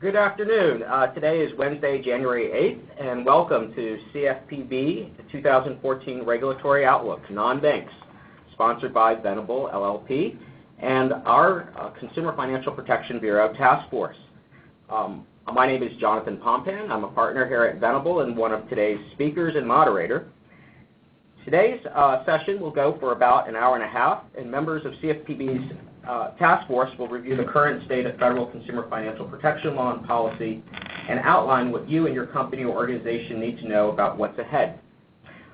Good afternoon. Today is Wednesday, January 8th, and welcome to CFPB, the 2014 Regulatory Outlook, Nonbanks, sponsored by Venable, LLP, and our Consumer Financial Protection Bureau Task Force. My name is Jonathan Pompan. I'm a partner here at Venable and one of today's speakers and moderator. Today's session will go for about an hour and a half, and members of CFPB's task force will review the current state of federal consumer financial protection law and policy and outline what you and your company or organization need to know about what's ahead.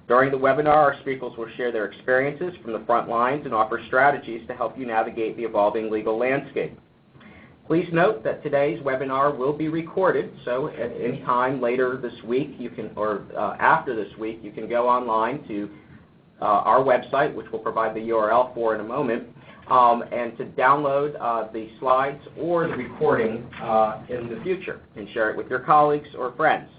During the webinar, our speakers will share their experiences from the front lines and offer strategies to help you navigate the evolving legal landscape. Please note that today's webinar will be recorded, so at any time later this week, after this week, you can go online to our website, which we'll provide the URL for in a moment, and to download the slides or the recording in the future and share it with your colleagues or friends.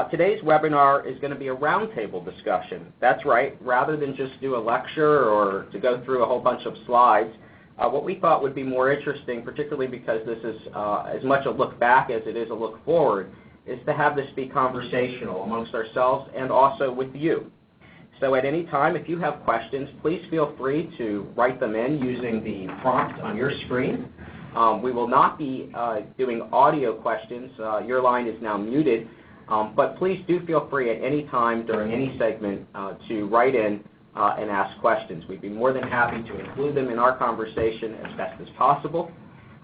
Today's webinar is going to be a roundtable discussion. That's right, rather than just do a lecture or to go through a whole bunch of slides. What we thought would be more interesting, particularly because this is as much a look back as it is a look forward, is to have this be conversational amongst ourselves and also with you. So at any time, if you have questions, please feel free to write them in using the prompt on your screen. We will not be doing audio questions. Your line is now muted, but please do feel free at any time during any segment to write in and ask questions. We'd be more than happy to include them in our conversation as best as possible.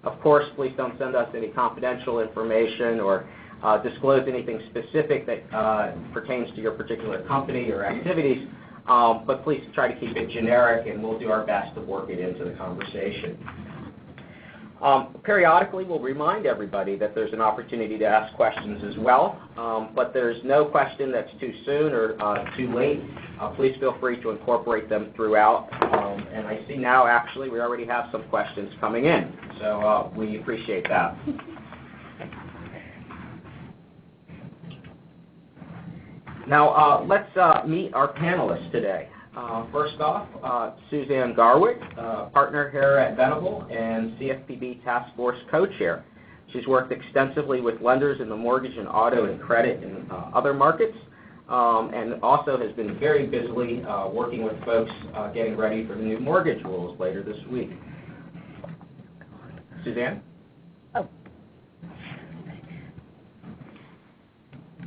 Of course, please don't send us any confidential information or disclose anything specific that pertains to your particular company or activities, but please try to keep it generic and we'll do our best to work it into the conversation. Periodically, we'll remind everybody that there's an opportunity to ask questions as well, but there's no question that's too soon or too late. Please feel free to incorporate them throughout. And I see now, actually, we already have some questions coming in, so we appreciate that. Now, let's meet our panelists today. First off, Suzanne Garwick, partner here at Venable and CFPB Task Force co-chair. She's worked extensively with lenders in the mortgage and auto and credit and other markets, and also has been very busily working with folks getting ready for the new mortgage rules later this week. Suzanne? Oh.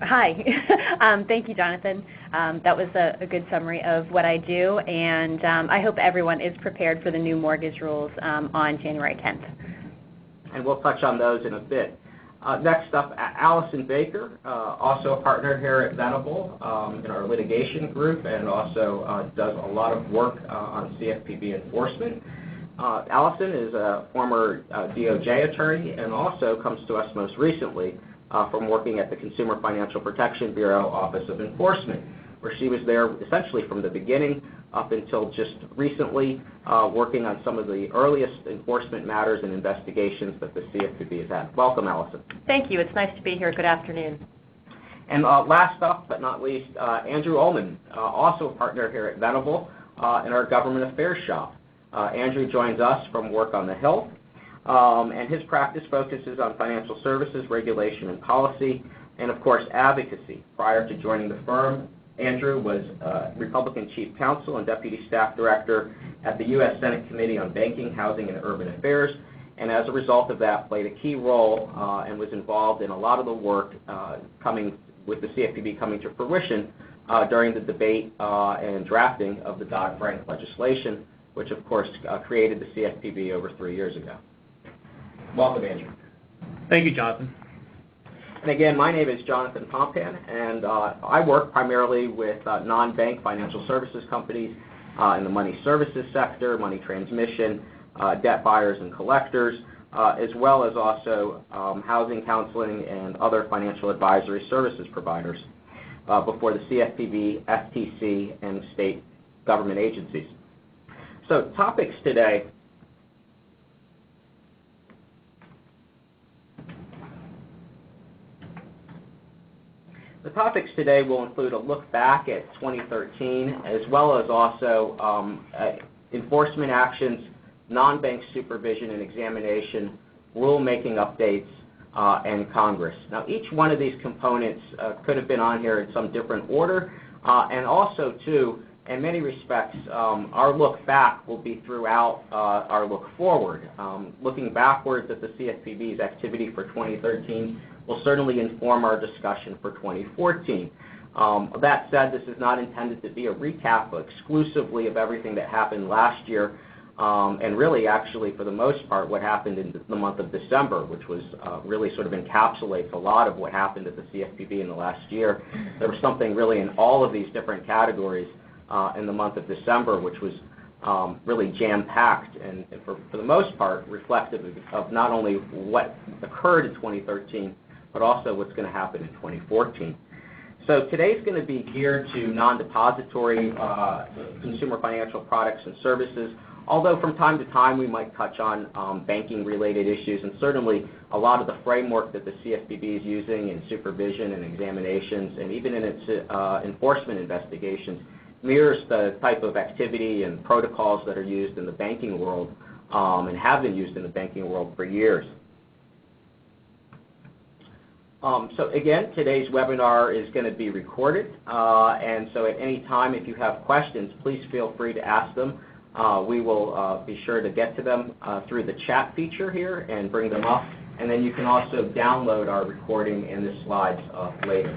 Hi. Thank you, Jonathan. That was a good summary of what I do, and I hope everyone is prepared for the new mortgage rules on January 10th. And we'll touch on those in a bit. Next up, Allison Baker, also a partner here at Venable in our litigation group, and also does a lot of work on CFPB enforcement. Allison is a former DOJ attorney and also comes to us most recently from working at the Consumer Financial Protection Bureau Office of Enforcement, where she was there essentially from the beginning up until just recently, working on some of the earliest enforcement matters and investigations that the CFPB has had. Welcome, Allison. Thank you. It's nice to be here. Good afternoon. And last up but not least, Andrew Ullman, also a partner here at Venable in our Government Affairs shop. Andrew joins us from work on the Hill. And his practice focuses on financial services, regulation, and policy, and of course advocacy. Prior to joining the firm, Andrew was Republican Chief Counsel and Deputy Staff Director at the U.S. Senate Committee on Banking, Housing, and Urban Affairs, and as a result of that played a key role and was involved in a lot of the work with the CFPB coming to fruition during the debate and drafting of the Dodd-Frank legislation, which of course created the CFPB over 3 years ago. Welcome, Andrew. Thank you, Jonathan. And again, my name is Jonathan Pompan, and I work primarily with non-bank financial services companies in the money services sector, money transmission, debt buyers and collectors, as well as also housing counseling and other financial advisory services providers before the CFPB, FTC, and state government agencies. So topics today. The topics today will include a look back at 2013, as well as also enforcement actions, non-bank supervision and examination, rulemaking updates, and Congress. Now, each one of these components could have been on here in some different order, and also, too, in many respects, our look back will be throughout our look forward. Looking backwards at the CFPB's activity for 2013 will certainly inform our discussion for 2014. That said, this is not intended to be a recap exclusively of everything that happened last year, and really, actually, for the most part, what happened in the month of December, which was really sort of encapsulates a lot of what happened at the CFPB in the last year. There was something really in all of these different categories in the month of December, which was really jam-packed and for the most part reflective of not only what occurred in 2013, but also what's going to happen in 2014. So today's going to be geared to non-depository consumer financial products and services, although from time to time we might touch on banking-related issues, and certainly a lot of the framework that the CFPB is using in supervision and examinations, and even in its enforcement investigations, mirrors the type of activity and protocols that are used in the banking world and have been used in the banking world for years. So again, today's webinar is going to be recorded, and so at any time if you have questions, please feel free to ask them. We will be sure to get to them through the chat feature here and bring them up, and then you can also download our recording and the slides later.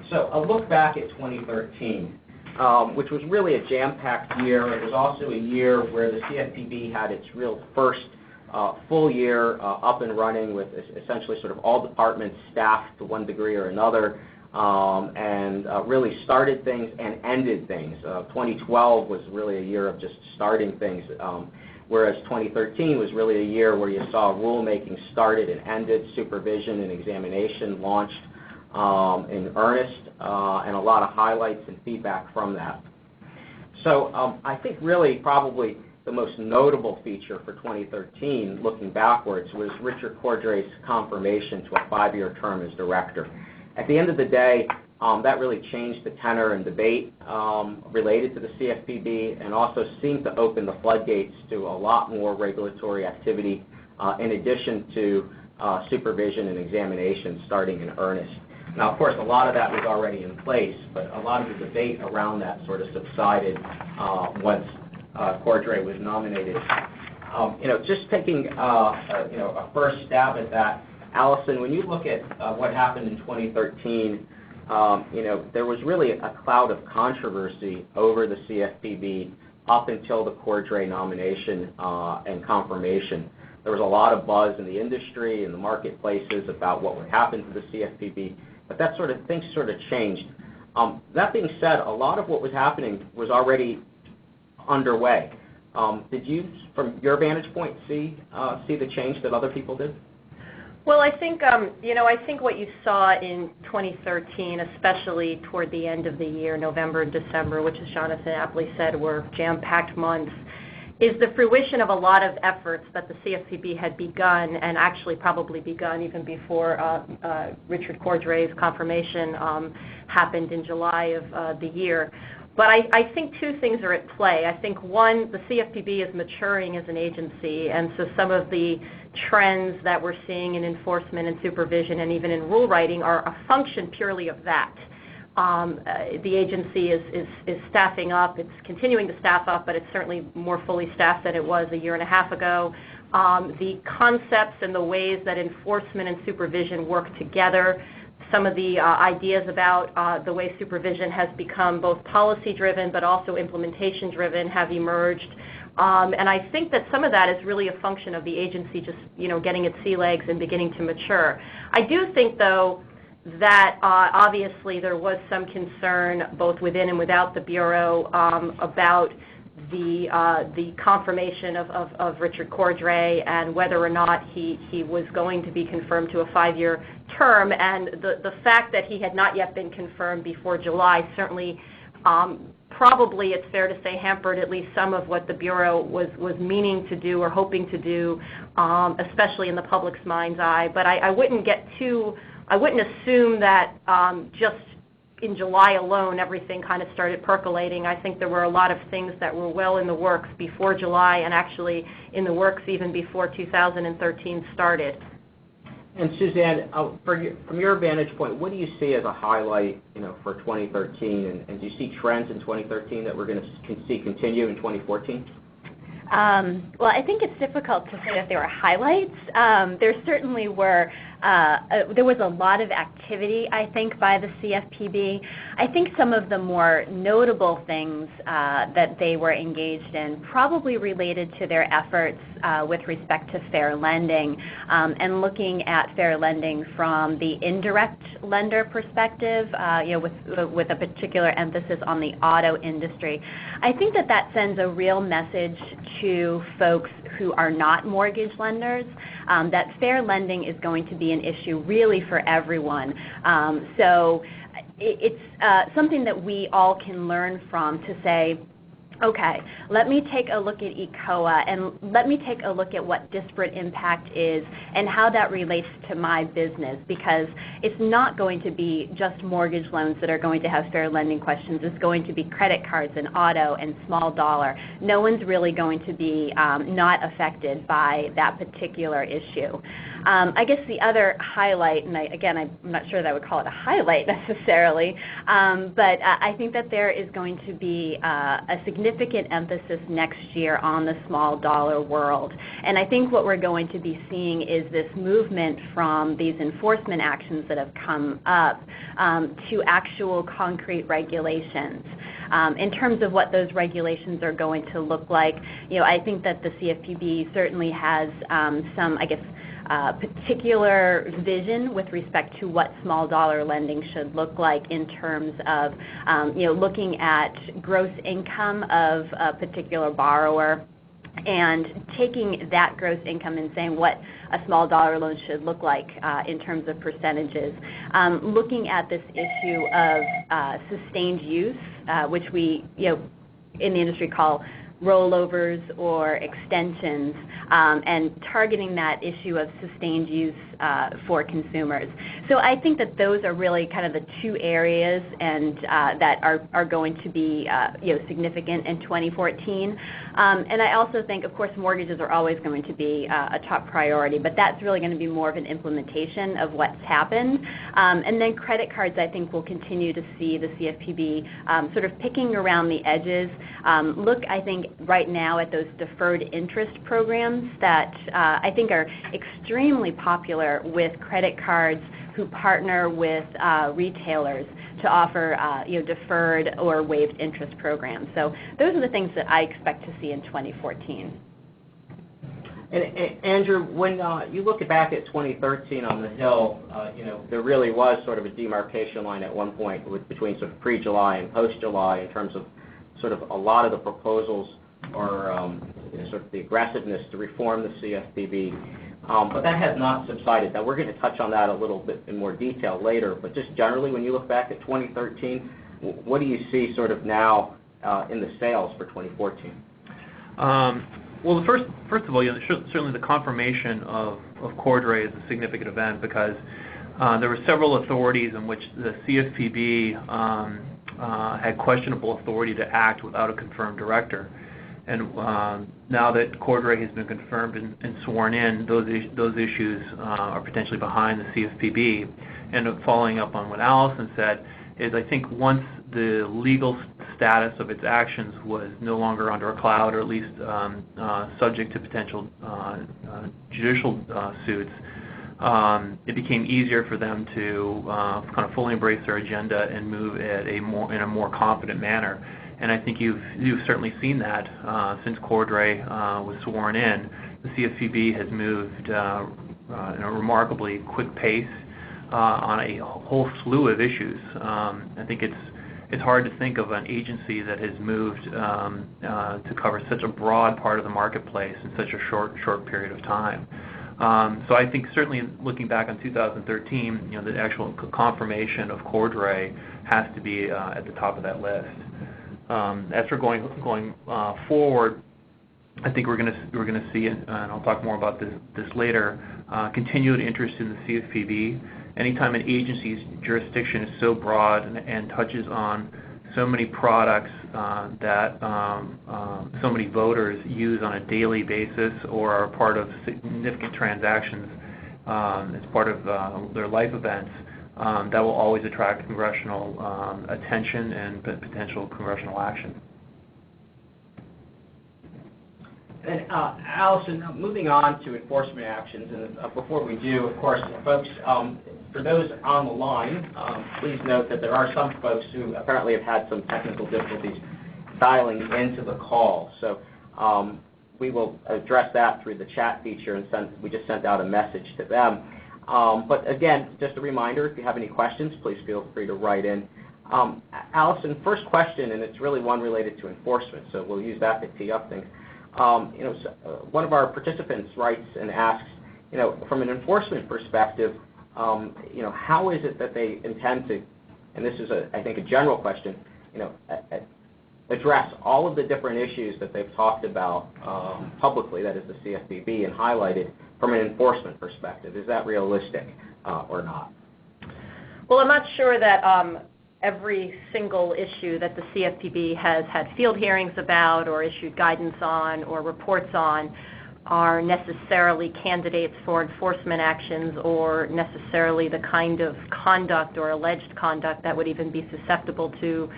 So a look back at 2013. Which was really a jam-packed year. It was also a year where the CFPB had its real first full year up and running with essentially sort of all departments staffed to one degree or another, and really started things and ended things. 2012 was really a year of just starting things, whereas 2013 was really a year where you saw rulemaking started and ended, supervision and examination launched in earnest, and a lot of highlights and feedback from that. So I think really probably the most notable feature for 2013, looking backwards, was Richard Cordray's confirmation to a 5-year term as director. At the end of the day, that really changed the tenor and debate related to the CFPB, and also seemed to open the floodgates to a lot more regulatory activity in addition to supervision and examination starting in earnest. Now, of course, a lot of that was already in place, but a lot of the debate around that sort of subsided once Cordray was nominated. Just taking a first stab at that, Allison, when you look at what happened in 2013, there was really a cloud of controversy over the CFPB up until the Cordray nomination and confirmation. There was a lot of buzz in the industry and the marketplaces about what would happen to the CFPB, but that sort of things sort of changed. That being said, a lot of what was happening was already underway. Did you, from your vantage point, see the change that other people did? Well, I think I think what you saw in 2013, especially toward the end of the year, November and December, which, as Jonathan aptly said, were jam-packed months, is the fruition of a lot of efforts that the CFPB had begun, and actually probably begun even before Richard Cordray's confirmation happened in July of the year. But I think two things are at play. I think, one, the CFPB is maturing as an agency, and so some of the trends that we're seeing in enforcement and supervision and even in rule writing are a function purely of that. The agency is staffing up. It's continuing to staff up, but it's certainly more fully staffed than it was a year and a half ago. The concepts and the ways that enforcement and supervision work together, some of the ideas about the way supervision has become both policy-driven but also implementation-driven have emerged. And I think that some of that is really a function of the agency just, getting its sea legs and beginning to mature. I do think, though, that obviously there was some concern both within and without the Bureau about the confirmation of Richard Cordray and whether or not he was going to be confirmed to a 5-year term. And the fact that he had not yet been confirmed before July certainly probably, it's fair to say, hampered at least some of what the Bureau was meaning to do or hoping to do, especially in the public's mind's eye. But I wouldn't assume that just in July alone everything kind of started percolating. I think there were a lot of things that were well in the works before July, and actually in the works even before 2013 started. And Suzanne, from your vantage point, what do you see as a highlight, for 2013, and do you see trends in 2013 that we're going to see continue in 2014? Well, I think it's difficult to say that there were highlights. There certainly were. There was a lot of activity, I think, by the CFPB. I think some of the more notable things that they were engaged in probably related to their efforts with respect to fair lending and looking at fair lending from the indirect lender perspective, with a particular emphasis on the auto industry. I think that sends a real message to folks who are not mortgage lenders that fair lending is going to be an issue really for everyone. So it's something that we all can learn from to say, okay, let me take a look at ECOA and let me take a look at what disparate impact is and how that relates to my business, because it's not going to be just mortgage loans that are going to have fair lending questions. It's going to be credit cards and auto and small dollar. No one's really going to be not affected by that particular issue. I guess the other highlight, and I'm not sure that I would call it a highlight necessarily, but I think that there is going to be a significant emphasis next year on the small dollar world. And I think what we're going to be seeing is this movement from these enforcement actions that have come up to actual concrete regulations. In terms of what those regulations are going to look like, I think that the CFPB certainly has some, particular vision with respect to what small dollar lending should look like in terms of, looking at gross income of a particular borrower and taking that gross income and saying what a small dollar loan should look like in terms of percentages. Looking at this issue of sustained use, which we, in the industry call rollovers or extensions, and targeting that issue of sustained use for consumers. So I think that those are really kind of the two areas and that are going to be significant in 2014. And I also think, of course, mortgages are always going to be a top priority, but that's really going to be more of an implementation of what's happened. And then credit cards, I think, will continue to see the CFPB sort of picking around the edges. Look, I think, right now at those deferred interest programs that I think are extremely popular with credit cards who partner with retailers to offer deferred or waived interest programs. So those are the things that I expect to see in 2014. And Andrew, when you look back at 2013 on the Hill, there really was sort of a demarcation line at one point between sort of pre-July and post-July in terms of sort of a lot of the proposals or sort of the aggressiveness to reform the CFPB. But that has not subsided. Now, we're going to touch on that a little bit in more detail later, but just generally, when you look back at 2013, what do you see sort of now in the sales for 2014? Well, first of all, certainly the confirmation of Cordray is a significant event because there were several authorities in which the CFPB had questionable authority to act without a confirmed director. And now that Cordray has been confirmed and sworn in, those issues are potentially behind the CFPB. And following up on what Allison said, is I think once the legal status of its actions was no longer under a cloud, or at least subject to potential judicial suits, it became easier for them to kind of fully embrace their agenda and move at in a more confident manner. And I think you've certainly seen that since Cordray was sworn in. The CFPB has moved in a remarkably quick pace on a whole slew of issues. I think it's hard to think of an agency that has moved to cover such a broad part of the marketplace in such a short period of time. So I think certainly looking back on 2013, the actual confirmation of Cordray has to be at the top of that list. As for going forward, I think we're going to see, and I'll talk more about this later, continued interest in the CFPB. Anytime an agency's jurisdiction is so broad and touches on so many products that so many voters use on a daily basis or are part of significant transactions as part of their life events, that will always attract congressional attention and potential congressional action. And Allison, moving on to enforcement actions, and before we do, of course, folks, for those on the line, please note that there are some folks who apparently have had some technical difficulties dialing into the call. So we will address that through the chat feature, and we just sent out a message to them. But again, just a reminder, if you have any questions, please feel free to write in. Allison, first question, and it's really one related to enforcement, so we'll use that to tee up things. One of our participants writes and asks, from an enforcement perspective, how is it that they intend to, and this is, I think, a general question, address all of the different issues that they've talked about publicly, that is the CFPB, and highlighted from an enforcement perspective. Is that realistic or not? Well, I'm not sure that every single issue that the CFPB has had field hearings about or issued guidance on or reports on are necessarily candidates for enforcement actions or necessarily the kind of conduct or alleged conduct that would even be susceptible to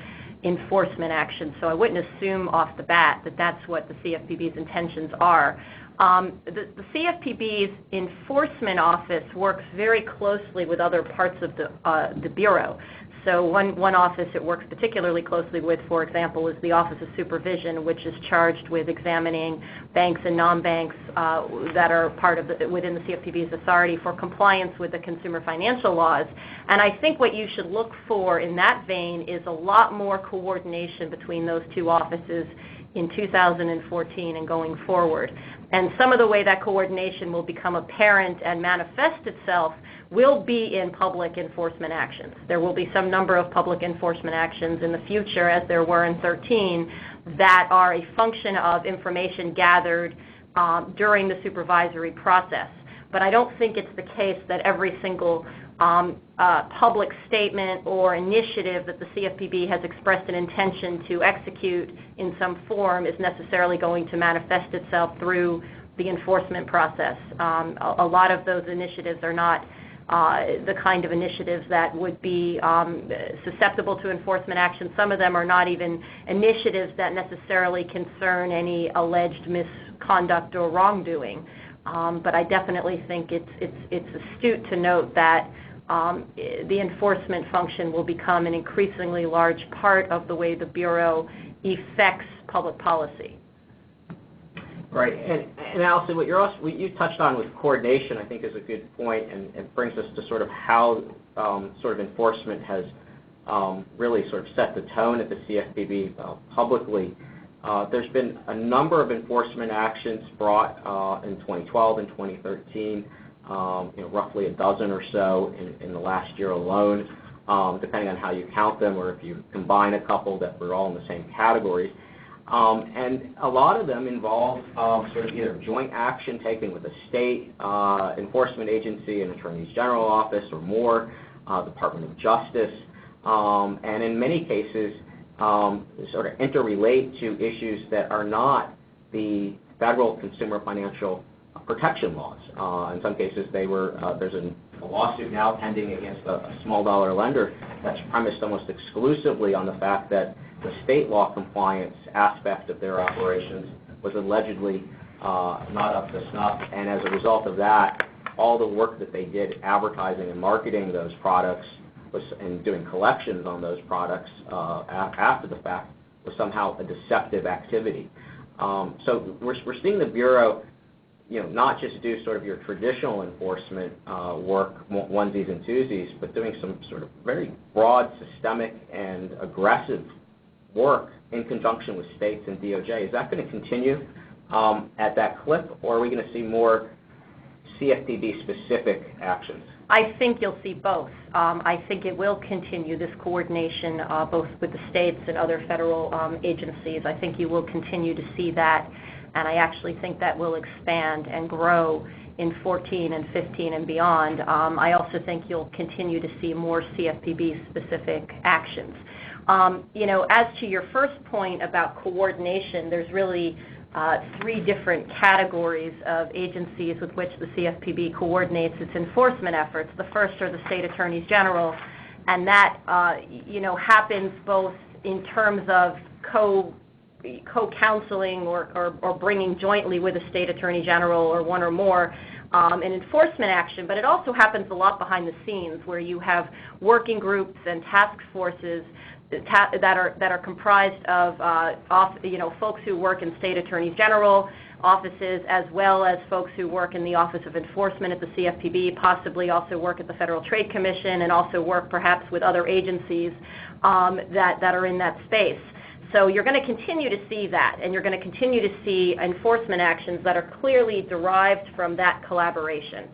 enforcement action. So I wouldn't assume off the bat that that's what the CFPB's intentions are. The CFPB's enforcement office works very closely with other parts of the Bureau. So one office it works particularly closely with, for example, is the Office of Supervision, which is charged with examining banks and non-banks that are part of within the CFPB's authority for compliance with the consumer financial laws. And I think what you should look for in that vein is a lot more coordination between those two offices in 2014 and going forward. And some of the way that coordination will become apparent and manifest itself will be in public enforcement actions. There will be some number of public enforcement actions in the future, as there were in 2013, that are a function of information gathered during the supervisory process. But I don't think it's the case that every single public statement or initiative that the CFPB has expressed an intention to execute in some form is necessarily going to manifest itself through the enforcement process. A lot of those initiatives are not the kind of initiatives that would be susceptible to enforcement action. Some of them are not even initiatives that necessarily concern any alleged misconduct or wrongdoing. But I definitely think it's astute to note that the enforcement function will become an increasingly large part of the way the Bureau effects public policy. Right, and Allison, what you touched on with coordination, I think, is a good point, and it brings us to sort of how sort of enforcement has really sort of set the tone at the CFPB publicly. There's been a number of enforcement actions brought in 2012 and 2013, roughly a dozen or so in the last year alone, depending on how you count them, or if you combine a couple that were all in the same categories. And a lot of them involve sort of either joint action taken with a state enforcement agency, an attorney's general office, or more, Department of Justice, and in many cases sort of interrelate to issues that are not the federal consumer financial protection laws. In some cases, there's a lawsuit now pending against a small dollar lender that's premised almost exclusively on the fact that the state law compliance aspect of their operations was allegedly not up to snuff, and as a result of that, all the work that they did advertising and marketing those products and doing collections on those products after the fact was somehow a deceptive activity. So we're seeing the Bureau not just do sort of your traditional enforcement work, onesies and twosies, but doing some sort of very broad, systemic, and aggressive work in conjunction with states and DOJ. Is that going to continue at that clip, or are we going to see more CFPB-specific actions? I think you'll see both. I think it will continue, this coordination both with the states and other federal agencies. I think you will continue to see that, and I actually think that will expand and grow in 14 and 15 and beyond. I also think you'll continue to see more CFPB-specific actions. As to your first point about coordination, there's really three different categories of agencies with which the CFPB coordinates its enforcement efforts. The first are the state attorneys general, and that happens both in terms of co-counseling or bringing jointly with a state attorney general or one or more an enforcement action, but it also happens a lot behind the scenes where you have working groups and task forces that are comprised of folks who work in state attorneys general offices, as well as folks who work in the Office of Enforcement at the CFPB, possibly also work at the Federal Trade Commission, and also work perhaps with other agencies that are in that space. So you're going to continue to see that, and you're going to continue to see enforcement actions that are clearly derived from that collaboration.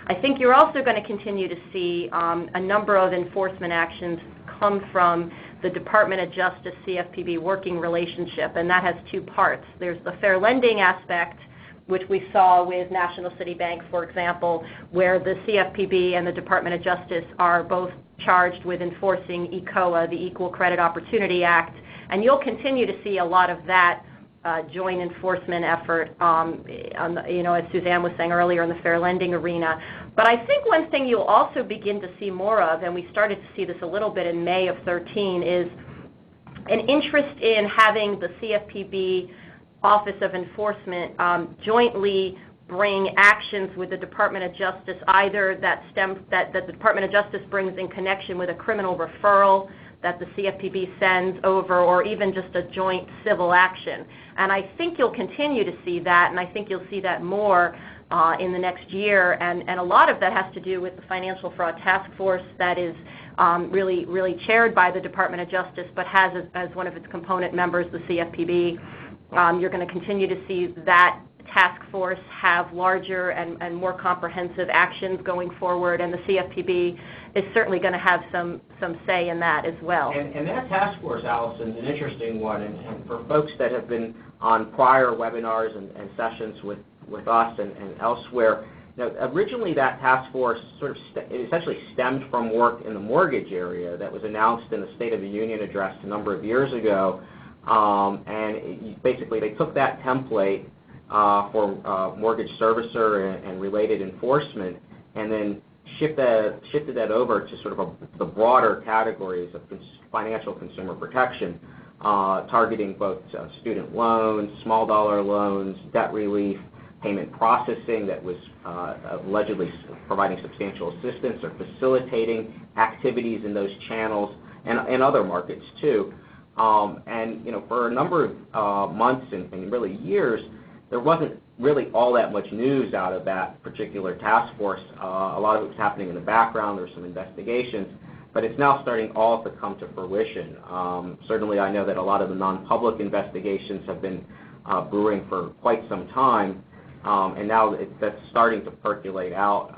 I think you're also going to continue to see a number of enforcement actions come from the Department of Justice CFPB working relationship, and that has two parts. There's the fair lending aspect, which we saw with National City Bank, for example, where the CFPB and the Department of Justice are both charged with enforcing ECOA, the Equal Credit Opportunity Act, and you'll continue to see a lot of that joint enforcement effort, as Suzanne was saying earlier, in the fair lending arena. But I think one thing you'll also begin to see more of, and we started to see this a little bit in May of 2013, is an interest in having the CFPB Office of Enforcement jointly bring actions with the Department of Justice, either that the Department of Justice brings in connection with a criminal referral that the CFPB sends over, or even just a joint civil action. And I think you'll continue to see that, and I think you'll see that more in the next year, and a lot of that has to do with the Financial Fraud Task Force that is really chaired by the Department of Justice, but has as one of its component members the CFPB. You're going to continue to see that task force have larger and more comprehensive actions going forward, and the CFPB is certainly going to have some say in that as well. And that task force, Allison, is an interesting one, and for folks that have been on prior webinars and sessions with us and elsewhere, originally that task force sort of essentially stemmed from work in the mortgage area that was announced in the State of the Union address a number of years ago, and basically they took that template for mortgage servicer and related enforcement, and then shifted that over to sort of the broader categories of financial consumer protection, targeting both student loans, small dollar loans, debt relief, payment processing that was allegedly providing substantial assistance or facilitating activities in those channels, and other markets too. And for a number of months and really years, there wasn't really all that much news out of that particular task force. A lot of it was happening in the background. There were some investigations, but it's now starting all to come to fruition. Certainly I know that a lot of the non-public investigations have been brewing for quite some time, and now that's starting to percolate out,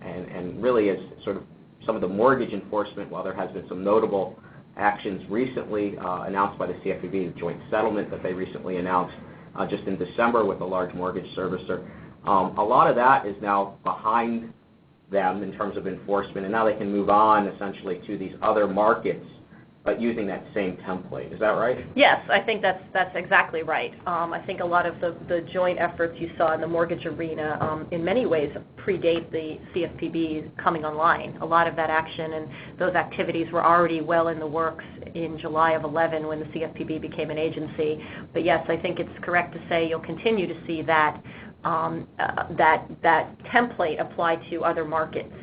and really as sort of some of the mortgage enforcement, while there has been some notable actions recently announced by the CFPB, the joint settlement that they recently announced just in December with a large mortgage servicer. A lot of that is now behind them in terms of enforcement, and now they can move on essentially to these other markets, but using that same template. Is that right? Yes, I think that's exactly right. I think a lot of the joint efforts you saw in the mortgage arena in many ways predate the CFPB coming online. A lot of that action and those activities were already well in the works in July of 2011 when the CFPB became an agency. But yes, I think it's correct to say you'll continue to see that that template applied to other markets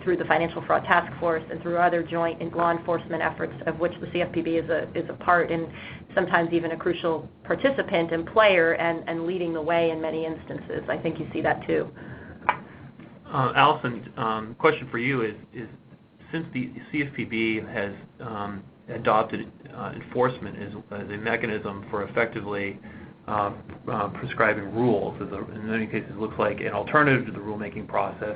through the Financial Fraud Task Force and through other joint law enforcement efforts of which the CFPB is a part, and sometimes even a crucial participant and player, and leading the way in many instances. I think you see that too. Allison, question for you is since the CFPB has adopted enforcement as a mechanism for effectively prescribing rules, in many cases it looks like an alternative to the rulemaking process,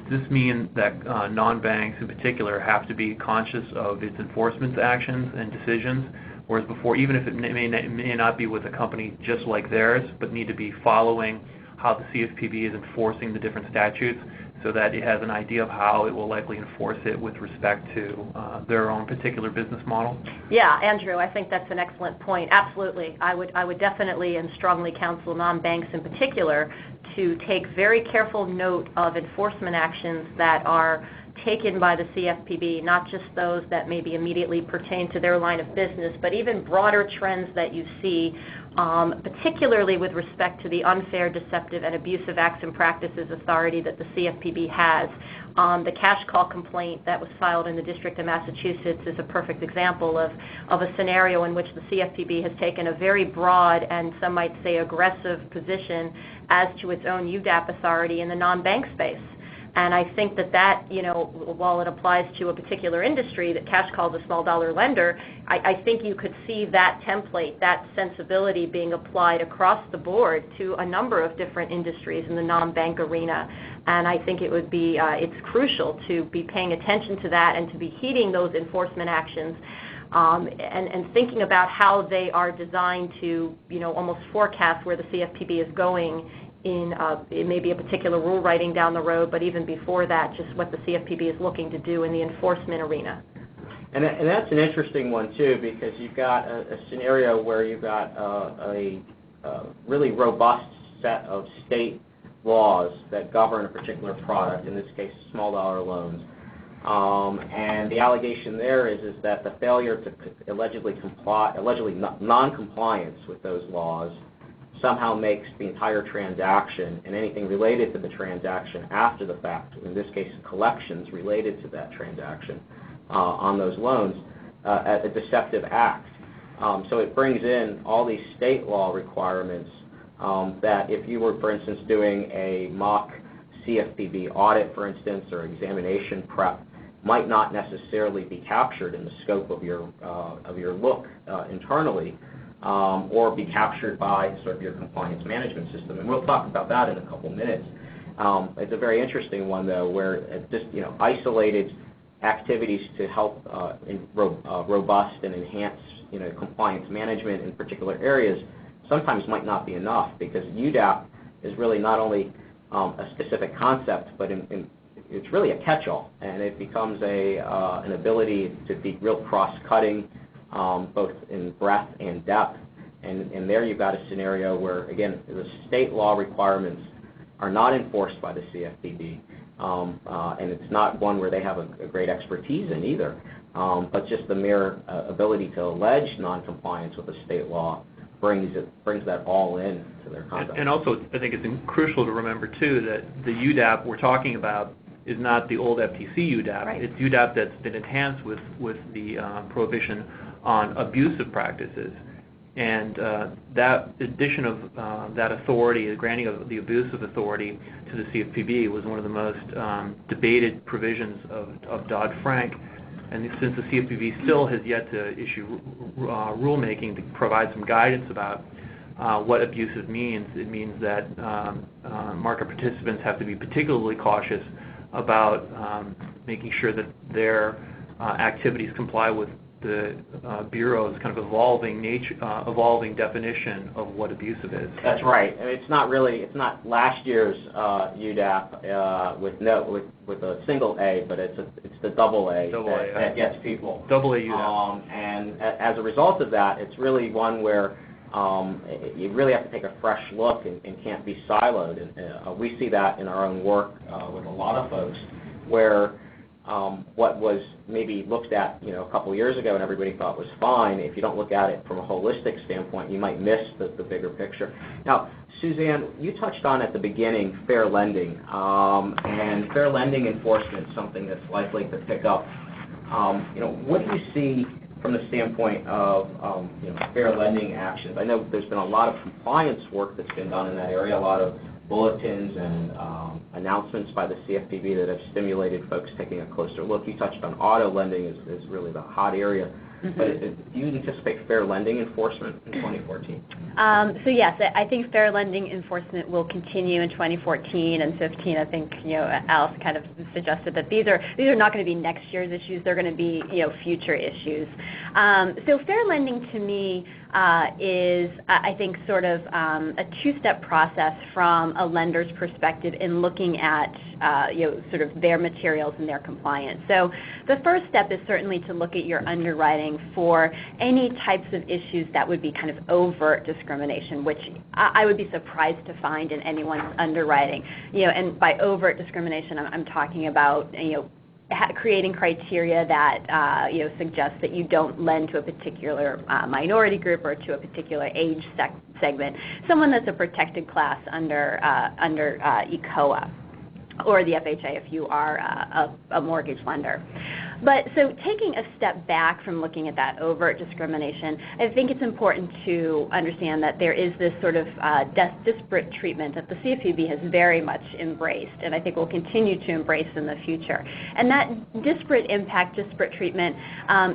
does this mean that non-banks in particular have to be conscious of its enforcement actions and decisions, whereas before, even if it may not be with a company just like theirs, but need to be following how the CFPB is enforcing the different statutes, so that it has an idea of how it will likely enforce it with respect to their own particular business model? Yeah, Andrew, I think that's an excellent point. Absolutely. I would definitely and strongly counsel non-banks in particular to take very careful note of enforcement actions that are taken by the CFPB, not just those that maybe immediately pertain to their line of business, but even broader trends that you see, particularly with respect to the unfair, deceptive, and abusive acts and practices authority that the CFPB has. The cash call complaint that was filed in the District of Massachusetts is a perfect example of a scenario in which the CFPB has taken a very broad and some might say aggressive position as to its own UDAP authority in the non-bank space. And I think that, while it applies to a particular industry, that cash call is a small dollar lender, I think you could see that template, that sensibility being applied across the board to a number of different industries in the non-bank arena. And I think it would be, it's crucial to be paying attention to that and to be heeding those enforcement actions. And thinking about how they are designed to, almost forecast where the CFPB is going in maybe a particular rule writing down the road, but even before that, just what the CFPB is looking to do in the enforcement arena. And that's an interesting one, too, because you've got a scenario where you've got a really robust set of state laws that govern a particular product, in this case, small dollar loans. And the allegation there is that the failure to allegedly non-compliance with those laws somehow makes the entire transaction and anything related to the transaction after the fact, in this case collections related to that transaction on those loans, a deceptive act. So it brings in all these state law requirements that if you were, for instance, doing a mock CFPB audit, for instance, or examination prep, might not necessarily be captured in the scope of your look internally. Or be captured by sort of your compliance management system. And we'll talk about that in a couple minutes. It's a very interesting one, though, where just isolated activities to help robust and enhance compliance management in particular areas sometimes might not be enough, because UDAP is really not only a specific concept, but it's really a catch-all, and it becomes an ability to be real cross-cutting, both in breadth and depth. And there you've got a scenario where, again, the state law requirements are not enforced by the CFPB, and it's not one where they have a great expertise in either, but just the mere ability to allege noncompliance with the state law brings that all in to their conduct. And also, I think it's crucial to remember, too, that the UDAP we're talking about is not the old FTC UDAP. Right. It's UDAP that's been enhanced with the prohibition on abusive practices. And that addition of that authority, the granting of the abusive authority to the CFPB was one of the most debated provisions of Dodd-Frank. And since the CFPB still has yet to issue rulemaking to provide some guidance about what abusive means, it means that market participants have to be particularly cautious about making sure that their activities comply with the Bureau's kind of evolving definition of what abusive is. That's right. And it's not last year's UDAP with a single A, but it's the double A that gets people. Double A UDAP. And as a result of that, it's really one where you really have to take a fresh look and can't be siloed. And we see that in our own work with a lot of folks, where what was maybe looked at a couple years ago and everybody thought was fine, if you don't look at it from a holistic standpoint, you might miss the bigger picture. Now, Suzanne, you touched on at the beginning fair lending, and fair lending enforcement is something that's likely to pick up. What do you see from the standpoint of fair lending actions? I know there's been a lot of compliance work that's been done in that area, a lot of bulletins and announcements by the CFPB that have stimulated folks taking a closer look. You touched on auto lending is really the hot area. Mm-hmm. But do you anticipate fair lending enforcement in 2014? So yes, I think fair lending enforcement will continue in 2014 and 15. I think Alice kind of suggested that these are not going to be next year's issues. They're going to be future issues. So fair lending to me is, I think, sort of a two-step process from a lender's perspective in looking looking at sort of their materials and their compliance. So the first step is certainly to look at your underwriting for any types of issues that would be kind of overt discrimination, which I would be surprised to find in anyone's underwriting. And by overt discrimination, I'm talking about creating criteria that suggest that you don't lend to a particular minority group or to a particular age segment, someone that's a protected class under ECOA or the FHA if you are a mortgage lender. But so taking a step back from looking at that overt discrimination, I think it's important to understand that there is this sort of disparate treatment that the CFPB has very much embraced, and I think will continue to embrace in the future. And that disparate impact, disparate treatment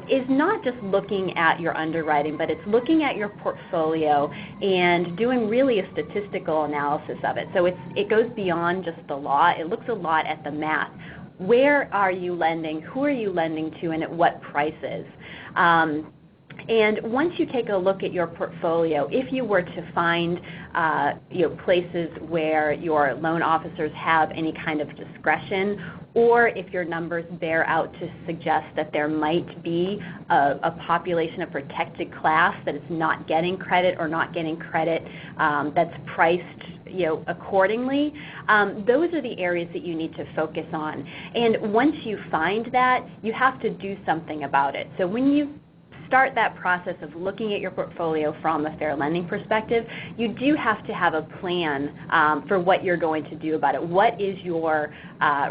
is not just looking at your underwriting, but it's looking at your portfolio and doing really a statistical analysis of it. So it goes beyond just the law. It looks a lot at the math. Where are you lending? Who are you lending to, and at what prices? And once you take a look at your portfolio, if you were to find places where your loan officers have any kind of discretion, or if your numbers bear out to suggest that there might be a population of protected class that is not getting credit or not getting credit that's priced accordingly, those are the areas that you need to focus on. And once you find that, you have to do something about it. So when you start that process of looking at your portfolio from a fair lending perspective, you do have to have a plan for what you're going to do about it. What is your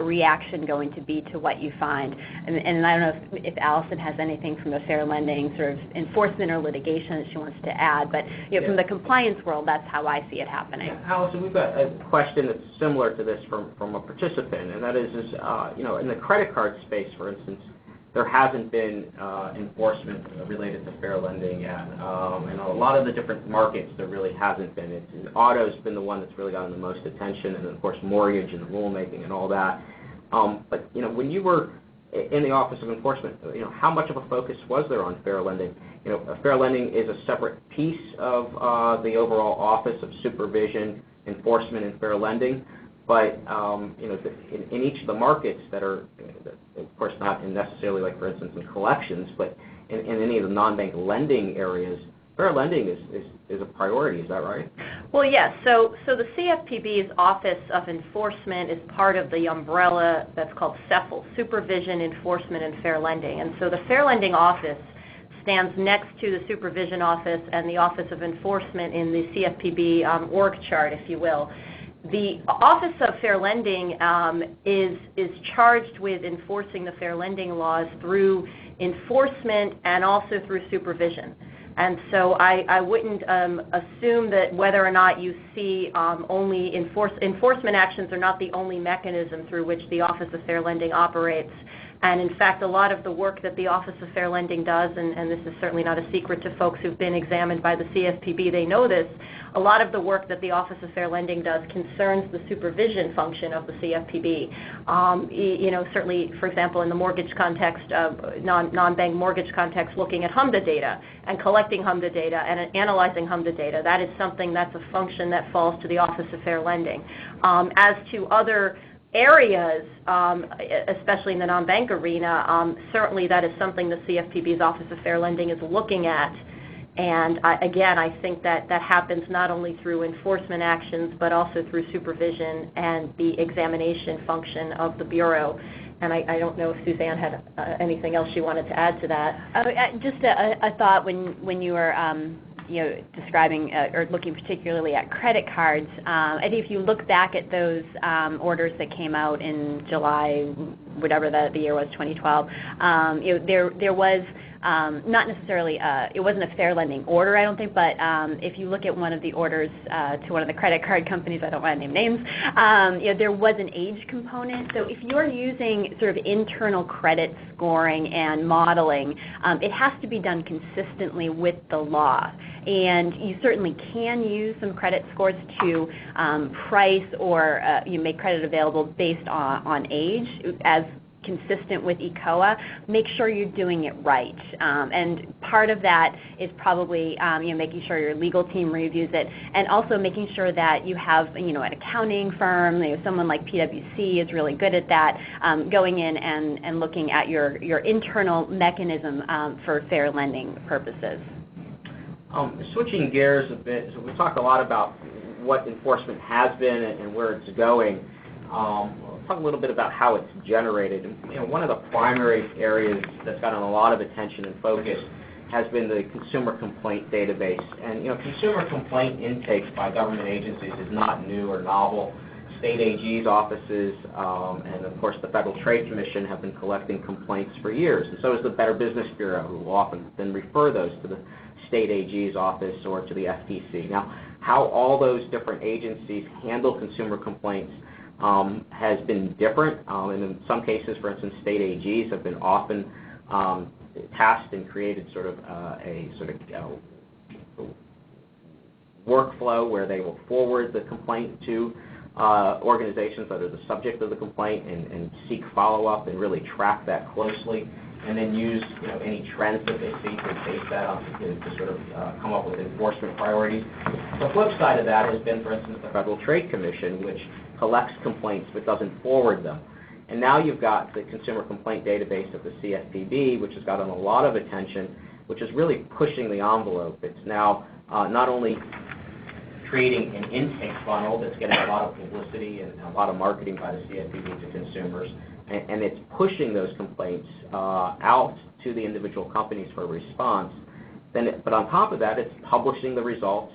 reaction going to be to what you find? And I don't know if Allison has anything from a fair lending sort of enforcement or litigation that she wants to add, but from the compliance world, that's how I see it happening. Allison, we've got a question that's similar to this from a participant, and that is in the credit card space, for instance, there hasn't been enforcement related to fair lending yet. In a lot of the different markets, there really hasn't been. Auto's been the one that's really gotten the most attention, and of course mortgage and rulemaking and all that. But when you were in the Office of Enforcement, how much of a focus was there on fair lending? Fair lending is a separate piece of the overall Office of Supervision, Enforcement, and Fair Lending. But in each of the markets that are, of course, not necessarily like, for instance, in collections, but in any of the non-bank lending areas, fair lending is a priority. Is that right? Well, yes. So the CFPB's Office of Enforcement is part of the umbrella that's called CEFL, Supervision, Enforcement, and Fair Lending. And so the Fair Lending Office stands next to the Supervision Office and the Office of Enforcement in the CFPB org chart, if you will. The Office of Fair Lending is charged with enforcing the fair lending laws through enforcement and also through supervision. And so I wouldn't assume that whether or not you see only enforcement actions are not the only mechanism through which the Office of Fair Lending operates. And in fact, a lot of the work that the Office of Fair Lending does, and this is certainly not a secret to folks who've been examined by the CFPB, they know this, a lot of the work that the Office of Fair Lending does concerns the supervision function of the CFPB. Certainly, for example, in the mortgage context, non-bank mortgage context, looking at HMDA data and collecting HMDA data and analyzing HMDA data, that is something that's a function that falls to the Office of Fair Lending. As to other areas, especially in the non-bank arena, certainly that is something the CFPB's Office of Fair Lending is looking at. And again, I think that happens not only through enforcement actions, but also through supervision and the examination function of the Bureau. And I don't know if Suzanne had anything else she wanted to add to that. Just a thought when you were describing or looking particularly at credit cards. I think if you look back at those orders that came out in July, whatever the year was, 2012, there was not necessarily, it wasn't a fair lending order, I don't think, but if you look at one of the orders to one of the credit card companies, I don't want to name names, there was an age component. So if you're using sort of internal credit scoring and modeling, it has to be done consistently with the law. And you certainly can use some credit scores to price or you make credit available based on age, as consistent with ECOA, make sure you're doing it right. And part of that is probably making sure your legal team reviews it, and also making sure that you have an accounting firm, someone like PwC is really good at that, going in and looking at your internal mechanism for fair lending purposes. Switching gears a bit, so we talked a lot about what enforcement has been and where it's going. We'll talk a little bit about how it's generated. One of the primary areas that's gotten a lot of attention and focus has been the consumer complaint database. And consumer complaint intake by government agencies is not new or novel. State AG's offices and of course the Federal Trade Commission have been collecting complaints for years, and so is the Better Business Bureau, who will often then refer those to the State AG's office or to the FTC. Now, how all those different agencies handle consumer complaints has been different, and in some cases, for instance, state AGs have been often tasked and created sort of a workflow where they will forward the complaint to organizations that are the subject of the complaint and seek follow-up and really track that closely, and then use any trends that they see to base that on to sort of come up with enforcement priorities. The flip side of that has been, for instance, the Federal Trade Commission, which collects complaints but doesn't forward them. And now you've got the consumer complaint database of the CFPB, which has gotten a lot of attention, which is really pushing the envelope. It's now not only creating an intake funnel that's getting a lot of publicity and a lot of marketing by the CFPB to consumers, and it's pushing those complaints out to the individual companies for a response. But on top of that, it's publishing the results,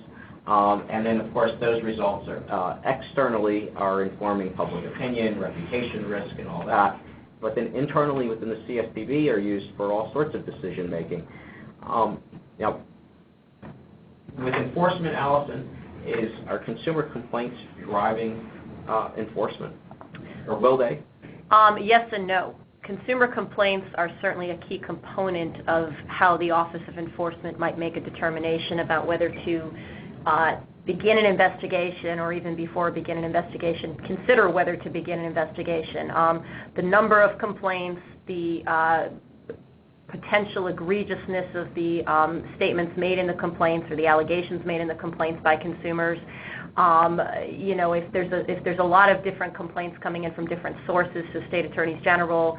and then of course those results are externally are informing public opinion, reputation risk, and all that. But then internally within the CFPB are used for all sorts of decision making. Now, with enforcement, Allison, are consumer complaints driving enforcement, or will they? Yes and no. Consumer complaints are certainly a key component of how the Office of Enforcement might make a determination about whether to begin an investigation, or even before begin an investigation, consider whether to begin an investigation. The number of complaints, the potential egregiousness of the statements made in the complaints or the allegations made in the complaints by consumers. If there's a lot of different complaints coming in from different sources, so state attorneys general,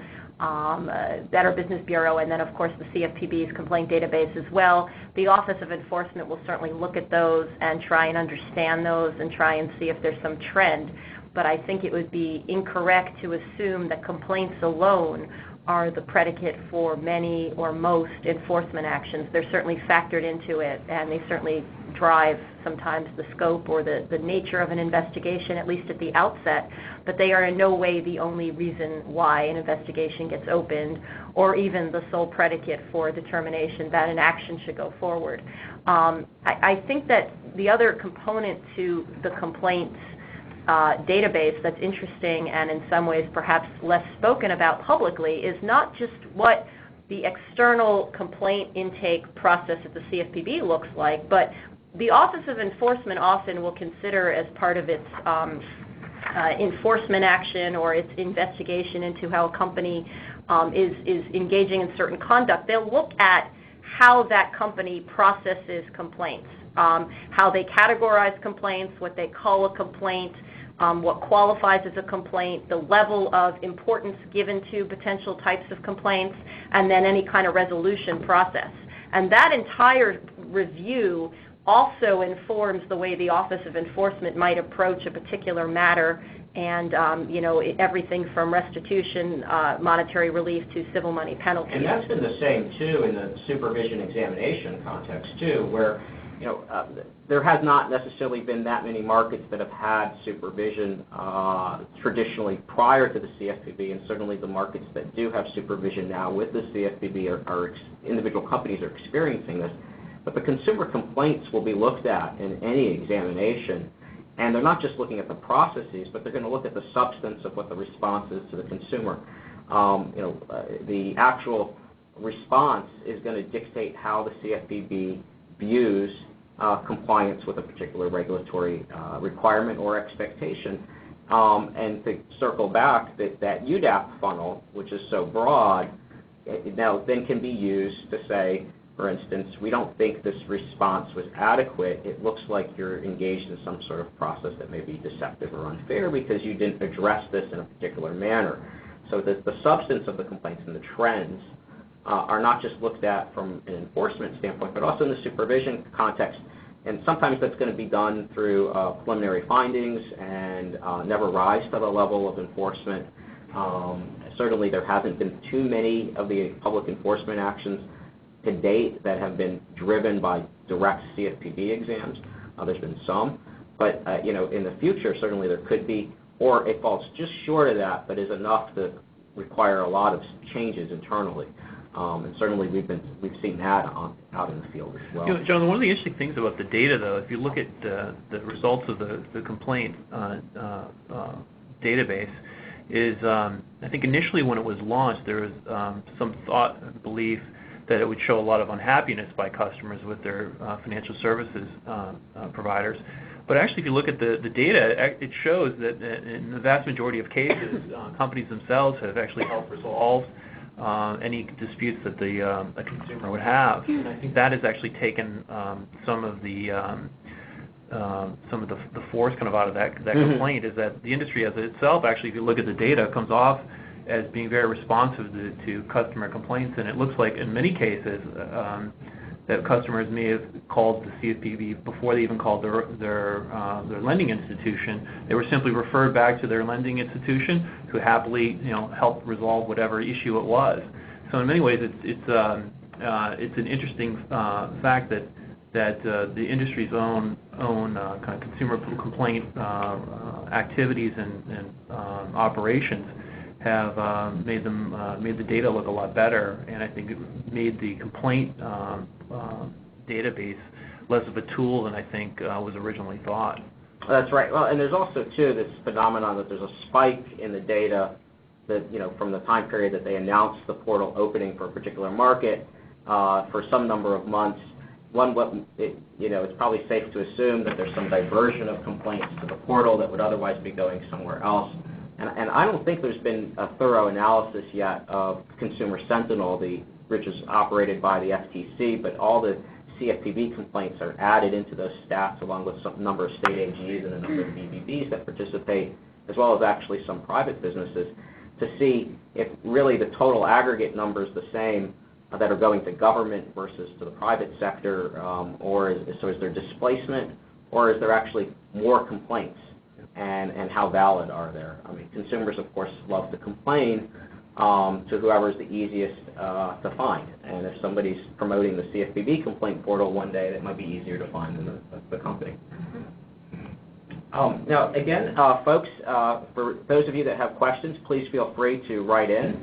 Better Business Bureau, and then of course the CFPB's complaint database as well, the Office of Enforcement will certainly look at those and try and understand those and try and see if there's some trend. But I think it would be incorrect to assume that complaints alone are the predicate for many or most enforcement actions. They're certainly factored into it, and they certainly drive sometimes the scope or the nature of an investigation, at least at the outset, but they are in no way the only reason why an investigation gets opened, or even the sole predicate for a determination that an action should go forward. I think that the other component to the complaints database that's interesting and in some ways perhaps less spoken about publicly is not just what the external complaint intake process at the CFPB looks like, but the Office of Enforcement often will consider as part of its enforcement action or its investigation into how a company is engaging in certain conduct. They'll look at how that company processes complaints, how they categorize complaints, what they call a complaint, what qualifies as a complaint, the level of importance given to potential types of complaints, and then any kind of resolution process. And that entire review also informs the way the Office of Enforcement might approach a particular matter, and everything from restitution, monetary relief, to civil money penalties. And that's been the same too in the supervision examination context too, where there has not necessarily been that many markets that have had supervision traditionally prior to the CFPB, and certainly the markets that do have supervision now with the CFPB are individual companies are experiencing this. But the consumer complaints will be looked at in any examination, and they're not just looking at the processes, but they're going to look at the substance of what the response is to the consumer. The actual response is going to dictate how the CFPB views compliance with a particular regulatory requirement or expectation. And to circle back, that UDAP funnel, which is so broad, it now then can be used to say, for instance, we don't think this response was adequate. It looks like you're engaged in some sort of process that may be deceptive or unfair because you didn't address this in a particular manner. So the substance of the complaints and the trends are not just looked at from an enforcement standpoint, but also in the supervision context. And sometimes that's going to be done through preliminary findings and never rise to the level of enforcement. Certainly there hasn't been too many of the public enforcement actions to date that have been driven by direct CFPB exams. There's been some, but in the future certainly there could be, or it falls just short of that, but is enough to require a lot of changes internally. And certainly we've seen that out in the field as well. John, one of the interesting things about the data, though, if you look at the results of the complaint database, is I think initially when it was launched, there was some thought and belief that it would show a lot of unhappiness by customers with their financial services providers. But actually, if you look at the data, it shows that in the vast majority of cases, companies themselves have actually helped resolve any disputes that a consumer would have. And I think that has actually taken some of the force kind of out of that complaint, is that the industry as itself, actually, if you look at the data, comes off as being very responsive to customer complaints. And it looks like in many cases that customers may have called the CFPB before they even called their lending institution. They were simply referred back to their lending institution, who happily helped resolve whatever issue it was. So in many ways, it's an interesting fact that the industry's own kind of consumer complaint activities and operations have made the data look a lot better, and I think it made the complaint database less of a tool than I think was originally thought. That's right. Well, and there's also too this phenomenon that there's a spike in the data that from the time period that they announced the portal opening for a particular market for some number of months. It's probably safe to assume that there's some diversion of complaints to the portal that would otherwise be going somewhere else. And I don't think there's been a thorough analysis yet of Consumer Sentinel, which is operated by the FTC, but all the CFPB complaints are added into those stats along with some number of state AGs and a number of BBBs that participate, as well as actually some private businesses, to see if really the total aggregate number is the same that are going to government versus to the private sector, so is there displacement, or is there actually more complaints? And how valid are there? I mean, consumers, of course, love to complain to whoever is the easiest to find. And if somebody's promoting the CFPB complaint portal one day, that might be easier to find than the company. Now, again, folks, for those of you that have questions, please feel free to write in.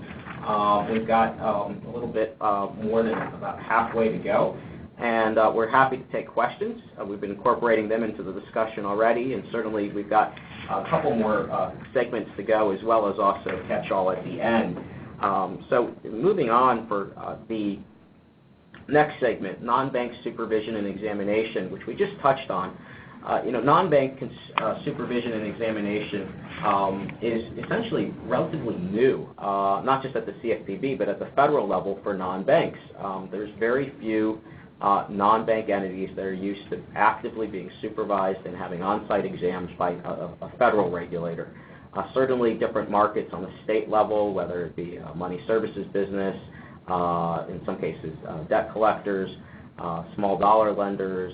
We've got a little bit more than about halfway to go. And we're happy to take questions. We've been incorporating them into the discussion already, and certainly we've got a couple more segments to go, as well as also catch-all at the end. So moving on for the next segment, non-bank supervision and examination, which we just touched on. Non-bank supervision and examination is essentially relatively new, not just at the CFPB, but at the federal level for non-banks. There's very few non-bank entities that are used to actively being supervised and having on-site exams by a federal regulator. Certainly different markets on the state level, whether it be money services business, in some cases debt collectors, small dollar lenders,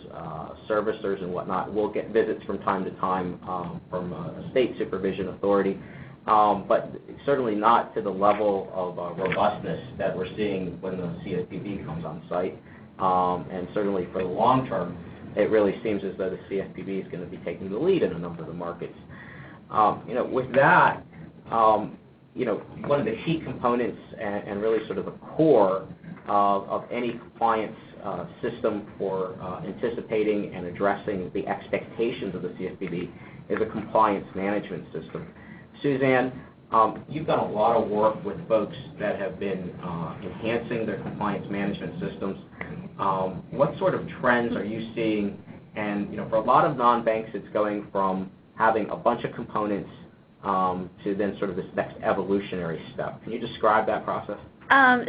servicers and whatnot, will get visits from time to time from a state supervision authority, but certainly not to the level of robustness that we're seeing when the CFPB comes on site. And certainly for the long term, it really seems as though the CFPB is going to be taking the lead in a number of the markets. With that, one of the key components and really sort of the core of any compliance system for anticipating and addressing the expectations of the CFPB is a compliance management system. Suzanne, you've done a lot of work with folks that have been enhancing their compliance management systems. What sort of trends are you seeing? And for a lot of non-banks, it's going from having a bunch of components to then sort of this next evolutionary step. Can you describe that process?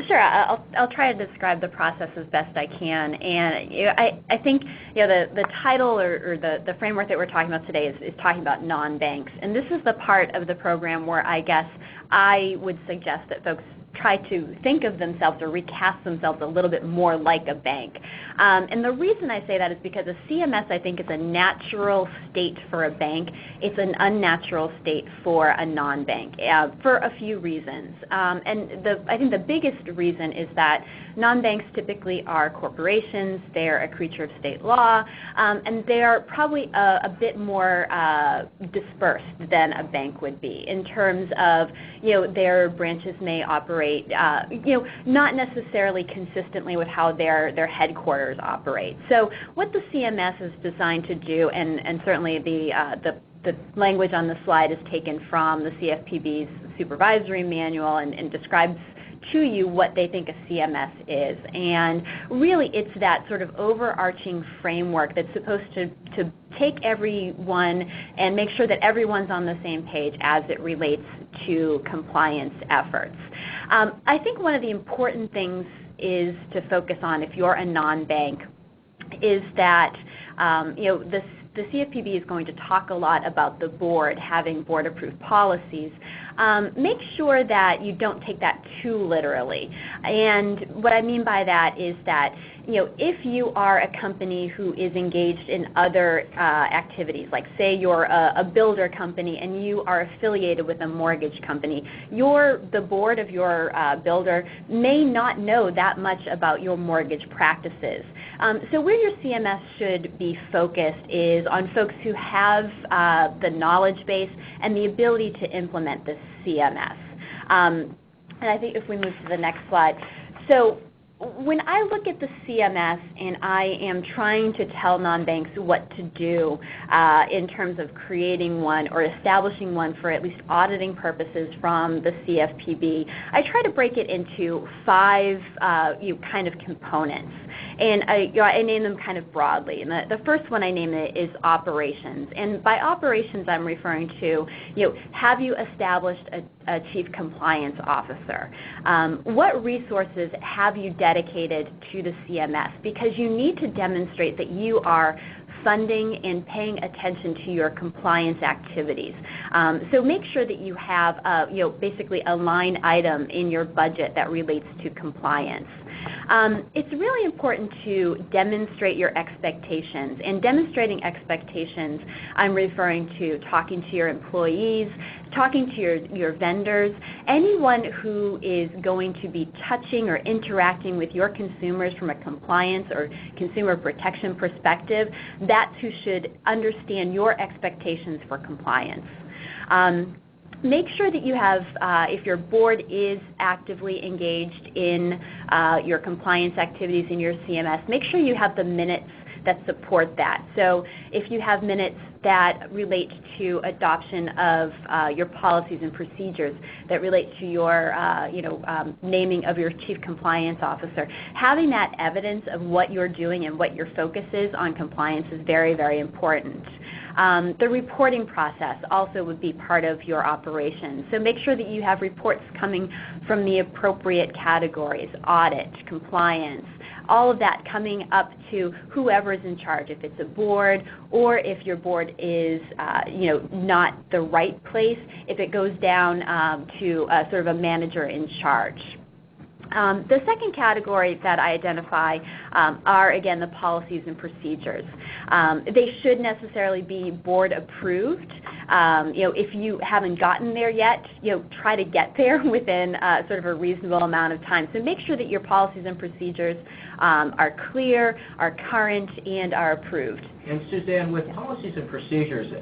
Sure. I'll try to describe the process as best I can. And I think the title or the framework that we're talking about today is talking about non-banks. And this is the part of the program where I guess I would suggest that folks try to think of themselves or recast themselves a little bit more like a bank. And the reason I say that is because a CMS, I think, is a natural state for a bank. It's an unnatural state for a non-bank for a few reasons. And I think the biggest reason is that non-banks typically are corporations. They're a creature of state law, and they're probably a bit more dispersed than a bank would be in terms of, their branches may operate not necessarily consistently with how their headquarters operate. So what the CMS is designed to do, and certainly the language on the slide is taken from the CFPB's supervisory manual and describes to you what they think a CMS is. And really it's that sort of overarching framework that's supposed to take everyone and make sure that everyone's on the same page as it relates to compliance efforts. I think one of the important things is to focus on if you're a non-bank is that the CFPB is going to talk a lot about the board having board-approved policies. Make sure that you don't take that too literally. And what I mean by that is that if you are a company who is engaged in other activities, like say you're a builder company and you are affiliated with a mortgage company, the board of your builder may not know that much about your mortgage practices. So where your CMS should be focused is on folks who have the knowledge base and the ability to implement this CMS. And I think if we move to the next slide. So when I look at the CMS and I am trying to tell non-banks what to do in terms of creating one or establishing one for at least auditing purposes from the CFPB, I try to break it into 5 kind of components. And I name them kind of broadly. And the first one I name it is operations. And by operations, I'm referring to, have you established a chief compliance officer? What resources have you dedicated to the CMS? Because you need to demonstrate that you are funding and paying attention to your compliance activities. So make sure that you have basically a line item in your budget that relates to compliance. It's really important to demonstrate your expectations. And demonstrating expectations, I'm referring to talking to your employees, talking to your vendors, anyone who is going to be touching or interacting with your consumers from a compliance or consumer protection perspective. That's who should understand your expectations for compliance. Make sure that you have, if your board is actively engaged in your compliance activities in your CMS, make sure you have the minutes that support that. So if you have minutes that relate to adoption of your policies and procedures, that relate to your naming of your chief compliance officer, having that evidence of what you're doing and what your focus is on compliance is very, very important. The reporting process also would be part of your operation. So make sure that you have reports coming from the appropriate categories, audit, compliance, all of that coming up to whoever is in charge, if it's a board or if your board is not the right place, if it goes down to sort of a manager in charge. The second category that I identify are, again, the policies and procedures. They should necessarily be board approved. If you haven't gotten there yet, try to get there within sort of a reasonable amount of time. So make sure that your policies and procedures are clear, are current, and are approved. And Suzanne, with policies and procedures,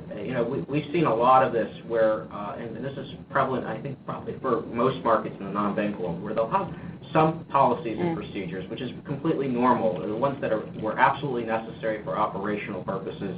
we've seen a lot of this where, and this is prevalent, I think, probably for most markets in the non-bank world, where they'll have some policies and procedures, which is completely normal, the ones that were absolutely necessary for operational purposes,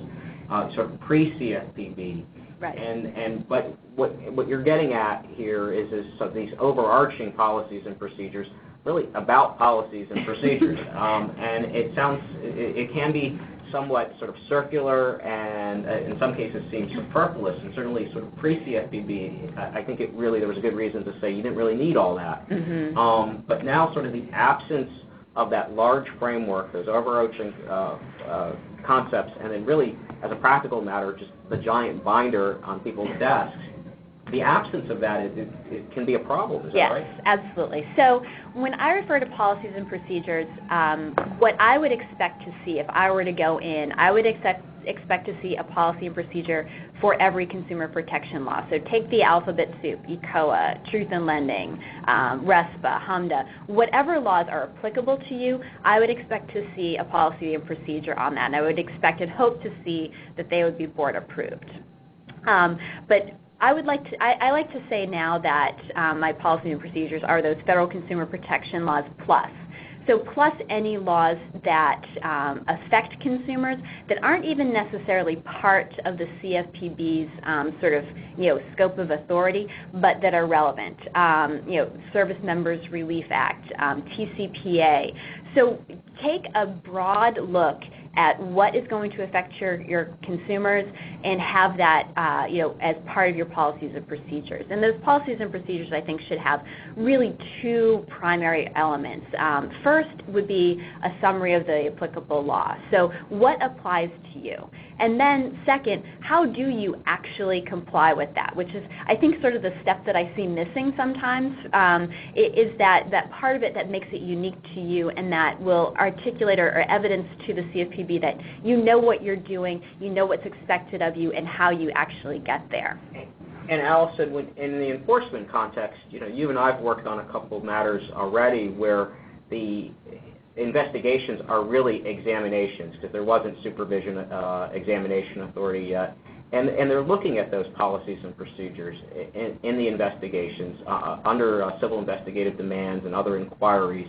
sort of pre-CFPB. Right. But what you're getting at here is these overarching policies and procedures, really about policies and procedures, and it can be somewhat sort of circular and in some cases seems superfluous, and certainly sort of pre-CFPB, I think there was a good reason to say you didn't really need all that. But now sort of the absence of that large framework, those overarching concepts, and then really, as a practical matter, just the giant binder on people's desks, the absence of that, it can be a problem, is that right? Yes, absolutely. So when I refer to policies and procedures, what I would expect to see if I were to go in, I would expect to see a policy and procedure for every consumer protection law. So take the alphabet soup, ECOA, Truth in Lending, RESPA, HMDA, whatever laws are applicable to you, I would expect to see a policy and procedure on that, and I would expect and hope to see that they would be board approved. But I like to say now that my policies and procedures are those federal consumer protection laws plus. So plus any laws that affect consumers that aren't even necessarily part of the CFPB's sort of scope of authority, but that are relevant. Service Members Relief Act, TCPA. So take a broad look at what is going to affect your consumers and have that as part of your policies and procedures. And those policies and procedures, I think, should have really two primary elements. First would be a summary of the applicable law. So what applies to you? And then second, how do you actually comply with that? Which is, I think, sort of the step that I see missing sometimes, is that part of it that makes it unique to you and that will articulate or evidence to the CFPB that you know what you're doing, you know what's expected of you, and how you actually get there. And Allison, in the enforcement context, you and I have worked on a couple of matters already where the investigations are really examinations because there wasn't supervision examination authority yet. And they're looking at those policies and procedures in the investigations under civil investigative demands and other inquiries.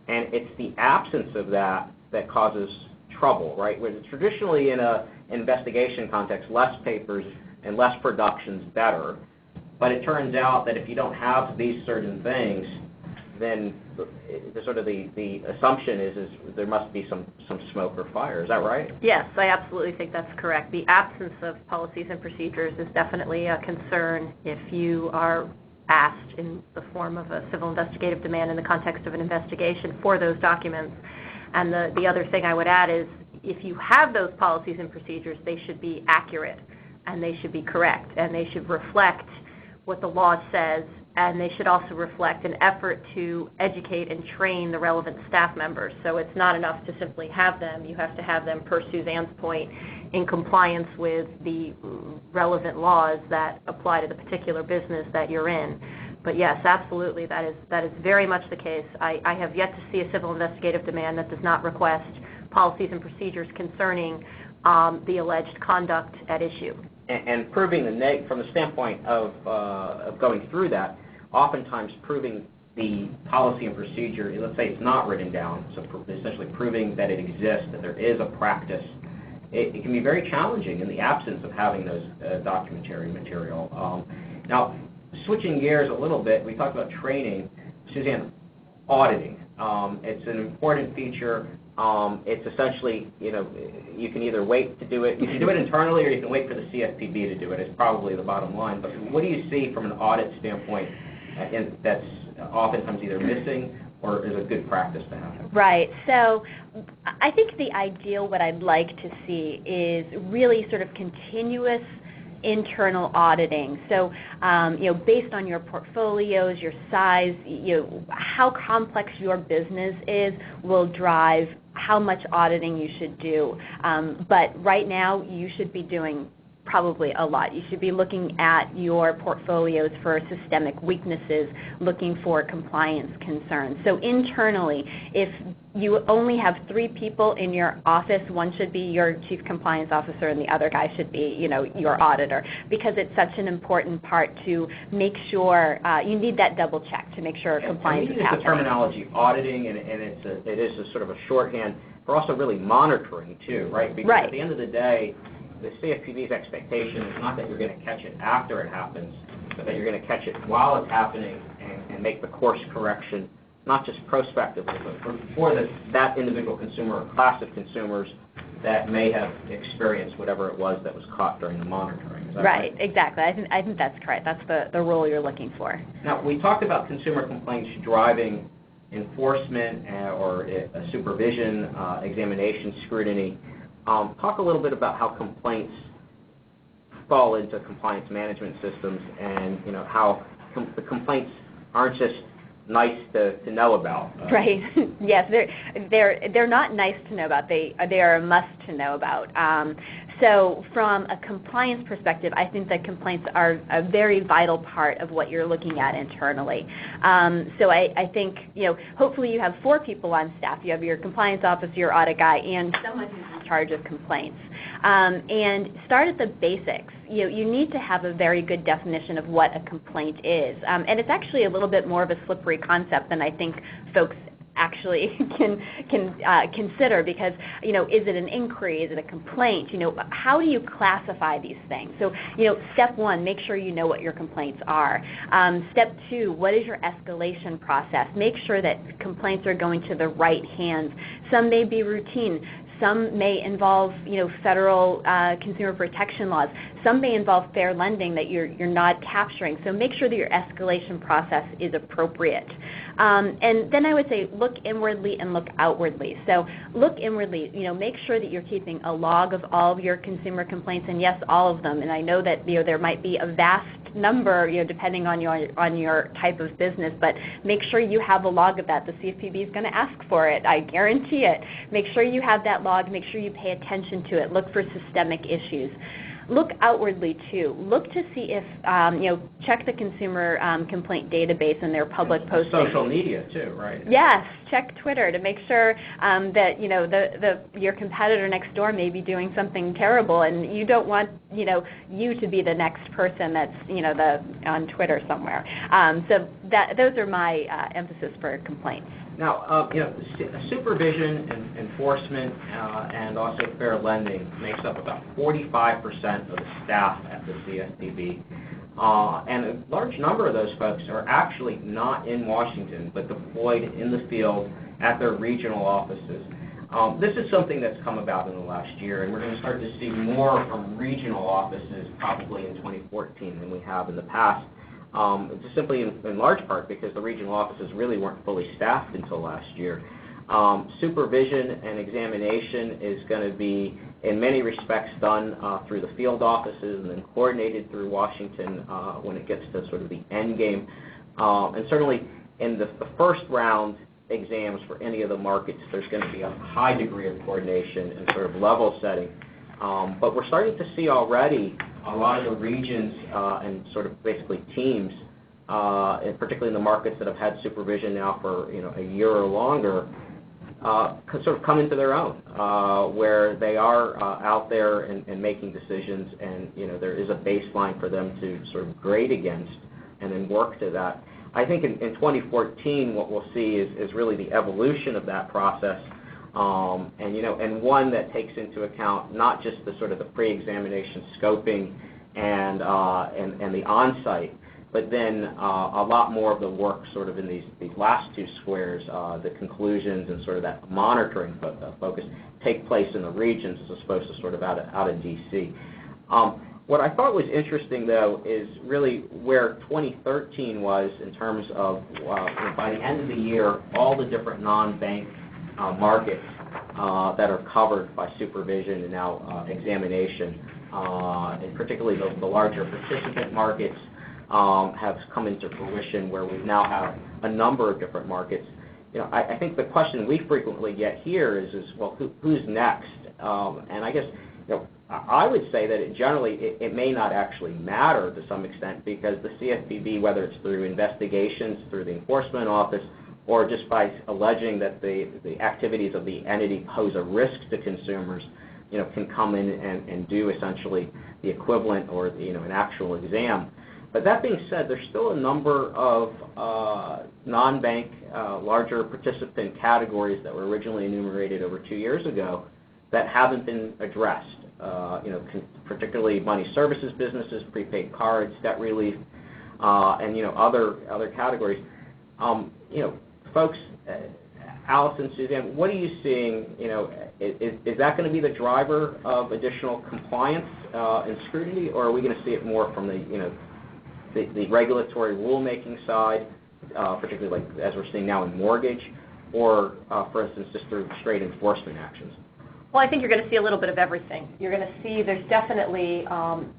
And it's the absence of that that causes trouble, right? Where traditionally in an investigation context, less papers and less production's better. But it turns out that if you don't have these certain things, then the assumption is there must be some smoke or fire. Is that right? Yes, I absolutely think that's correct. The absence of policies and procedures is definitely a concern if you are asked in the form of a civil investigative demand in the context of an investigation for those documents. And the other thing I would add is if you have those policies and procedures, they should be accurate and they should be correct and they should reflect what the law says, and they should also reflect an effort to educate and train the relevant staff members. So it's not enough to simply have them. You have to have them, per Suzanne's point, in compliance with the relevant laws that apply to the particular business that you're in. But yes, absolutely, that is very much the case. I have yet to see a civil investigative demand that does not request policies and procedures concerning the alleged conduct at issue. And proving from the standpoint of going through that, oftentimes proving the policy and procedure, let's say it's not written down, so essentially proving that it exists, that there is a practice, it can be very challenging in the absence of having those documentary material. Now, switching gears a little bit, we talked about training. Suzanne, auditing. It's an important feature. It's essentially, you can either wait to do it, you can do it internally or you can wait for the CFPB to do it. It's probably the bottom line. But what do you see from an audit standpoint that's oftentimes either missing or is a good practice to have? Right. So I think the ideal, what I'd like to see is really sort of continuous internal auditing. So, based on your portfolios, your size, how complex your business is will drive how much auditing you should do. But right now, you should be doing probably a lot. You should be looking at your portfolios for systemic weaknesses, looking for compliance concerns. So internally, if you only have 3 people in your office, one should be your chief compliance officer and the other guy should be, your auditor, because it's such an important part to make sure, you need that double check to make sure compliance is happening. We use the terminology auditing, and it is a sort of a shorthand for also really monitoring too, right? Because at the end of the day, the CFPB's expectation is not that you're going to catch it after it happens, but that you're going to catch it while it's happening and make the course correction, not just prospectively, but for that individual consumer or class of consumers that may have experienced whatever it was that was caught during the monitoring. Is that right? Exactly. I think that's correct. That's the rule you're looking for. Now, we talked about consumer complaints driving enforcement or supervision, examination, scrutiny. Talk a little bit about how complaints fall into compliance management systems, and how the complaints aren't just nice to know about. Right. Yes, they're not nice to know about. They are a must to know about. So from a compliance perspective, I think that complaints are a very vital part of what you're looking at internally. So I think, hopefully you have 4 people on staff. You have your compliance officer, your audit guy, and someone who's in charge of complaints. And start at the basics. You need to have a very good definition of what a complaint is. And it's actually a little bit more of a slippery concept than I think folks actually can consider, because is it an inquiry, is it a complaint, how do you classify these things? So step 1, make sure you know what your complaints are. Step 2, what is your escalation process? Make sure that complaints are going to the right hands. Some may be routine. Some may involve, federal consumer protection laws. Some may involve fair lending that you're not capturing. So make sure that your escalation process is appropriate. And then I would say look inwardly and look outwardly. So look inwardly, make sure that you're keeping a log of all of your consumer complaints, and yes, all of them. And I know that there might be a vast number, depending on your type of business, but make sure you have a log of that. The CFPB is going to ask for it. I guarantee it. Make sure you have that log. Make sure you pay attention to it. Look for systemic issues. Look outwardly too. Look to see if, check the consumer complaint database and their public postings. Social media too, right? Yes, check Twitter to make sure that your competitor next door may be doing something terrible, and you don't want you to be the next person that's on Twitter somewhere. So those are my emphasis for complaints. Now, supervision and enforcement and also fair lending makes up about 45% of the staff at the CFPB. And a large number of those folks are actually not in Washington, but deployed in the field at their regional offices. This is something that's come about in the last year, and we're going to start to see more from regional offices probably in 2014 than we have in the past. Just simply in large part because the regional offices really weren't fully staffed until last year. Supervision and examination is going to be, in many respects, done through the field offices and then coordinated through Washington when it gets to sort of the end game. And certainly in the first round exams for any of the markets, there's going to be a high degree of coordination and sort of level setting. But we're starting to see already a lot of the regions and sort of basically teams, and particularly in the markets that have had supervision now for a year or longer, sort of come into their own, where they are out there and making decisions, and there is a baseline for them to sort of grade against and then work to that. I think in 2014 what we'll see is really the evolution of that process. And one that takes into account not just the sort of the pre-examination scoping and the on-site, but then a lot more of the work sort of in these last 2 squares, the conclusions and sort of that monitoring focus take place in the regions as opposed to sort of out of D.C. What I thought was interesting, though, is really where 2013 was in terms of by the end of the year, all the different non-bank markets that are covered by supervision and now examination, and particularly the larger participant markets have come into fruition, where we now have a number of different markets. I think the question we frequently get here is well, who's next? And I guess I would say that it may not actually matter to some extent, because the CFPB, whether it's through investigations, through the enforcement office, or just by alleging that the activities of the entity pose a risk to consumers, can come in and do essentially the equivalent or an actual exam. But that being said, there's still a number of non-bank, larger participant categories that were originally enumerated over 2 years ago that haven't been addressed. Particularly money services businesses, prepaid cards, debt relief, and other categories. Folks, Allison, Suzanne, what are you seeing? Is that going to be the driver of additional compliance and scrutiny, or are we going to see it more from the regulatory rulemaking side, particularly like as we're seeing now in mortgage, or for instance, just through straight enforcement actions? Well, I think you're going to see a little bit of everything. You're going to see there's definitely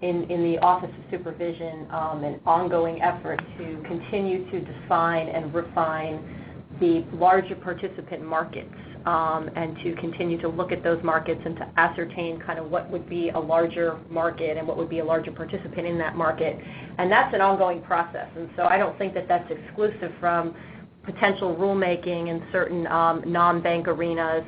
in the Office of Supervision an ongoing effort to continue to define and refine the larger participant markets and to continue to look at those markets and to ascertain kind of what would be a larger market and what would be a larger participant in that market. And that's an ongoing process. And so I don't think that that's exclusive from potential rulemaking in certain non-bank arenas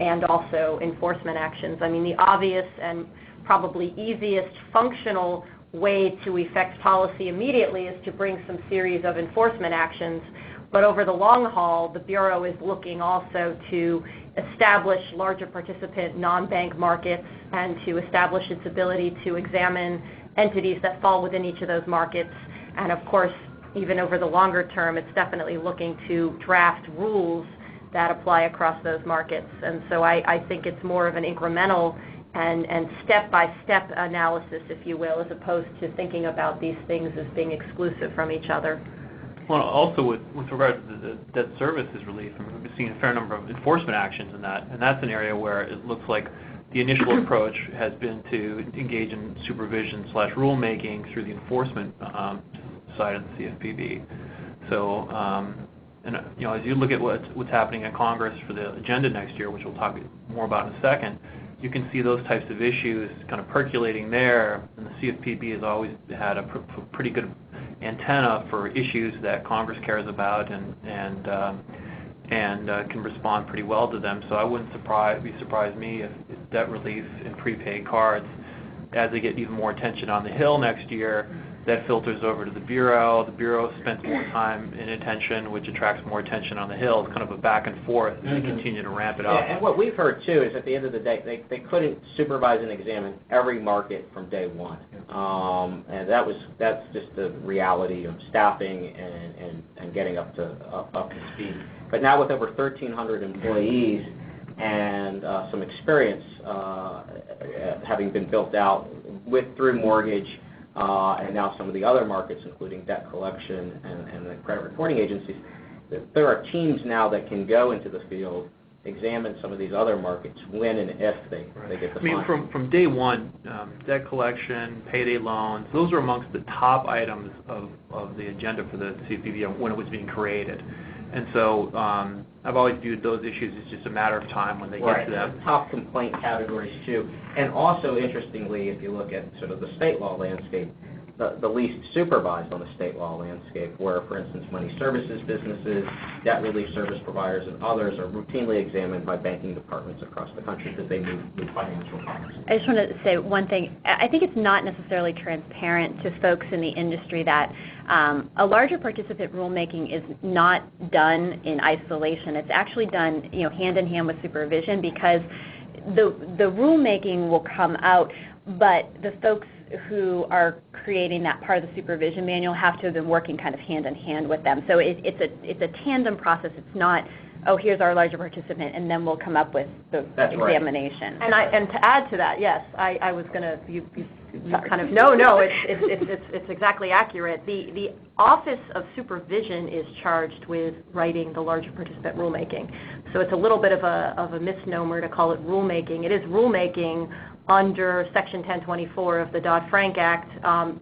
and also enforcement actions. I mean, the obvious and probably easiest functional way to effect policy immediately is to bring some series of enforcement actions. But over the long haul, the Bureau is looking also to establish larger participant non-bank markets and to establish its ability to examine entities that fall within each of those markets. And of course, even over the longer term, it's definitely looking to draft rules that apply across those markets. And so I think it's more of an incremental and step-by-step analysis, if you will, as opposed to thinking about these things as being exclusive from each other. Well, also with regard to the debt services relief, we've been seeing a fair number of enforcement actions in that, and that's an area where it looks like the initial approach has been to engage in supervision/rulemaking through the enforcement side of the CFPB. So, as you look at what's happening in Congress for the agenda next year, which we'll talk more about in a second, you can see those types of issues kind of percolating there, and the CFPB has always had a pretty good antenna for issues that Congress cares about and can respond pretty well to them. So I wouldn't be surprised me if debt relief and prepaid cards, as they get even more attention on the Hill next year, that filters over to the Bureau. The Bureau spends more time and attention, which attracts more attention on the Hill. It's kind of a back and forth as they continue to ramp it up. Yeah, and what we've heard, too, is at the end of the day, they couldn't supervise and examine every market from day one. And that's just the reality of staffing and getting up to speed. But now with over 1,300 employees and some experience having been built out through mortgage, and now some of the other markets, including debt collection and the credit reporting agencies, there are teams now that can go into the field, examine some of these other markets when and if they get the funds. I mean, from day one, debt collection, payday loans, those are amongst the top items of the agenda for the CFPB when it was being created. And so I've always viewed those issues as just a matter of time when they get to them. Top complaint categories, too. And also, interestingly, if you look at sort of the state law landscape, the least supervised on the state law landscape, where, for instance, money services businesses, debt relief service providers, and others are routinely examined by banking departments across the country because they move financial crimes. I just want to say one thing. I think it's not necessarily transparent to folks in the industry that a larger participant rulemaking is not done in isolation. It's actually done, hand in hand with supervision, because the rulemaking will come out, but the folks who are creating that part of the supervision manual have to have been working kind of hand in hand with them. So it's a tandem process. It's not, here's our larger participant, and then we'll come up with the examination. Right. And to add to that, yes, I was going to, you kind of, it's exactly accurate. The Office of Supervision is charged with writing the larger participant rulemaking. So it's a little bit of a misnomer to call it rulemaking. It is rulemaking under Section 1024 of the Dodd-Frank Act,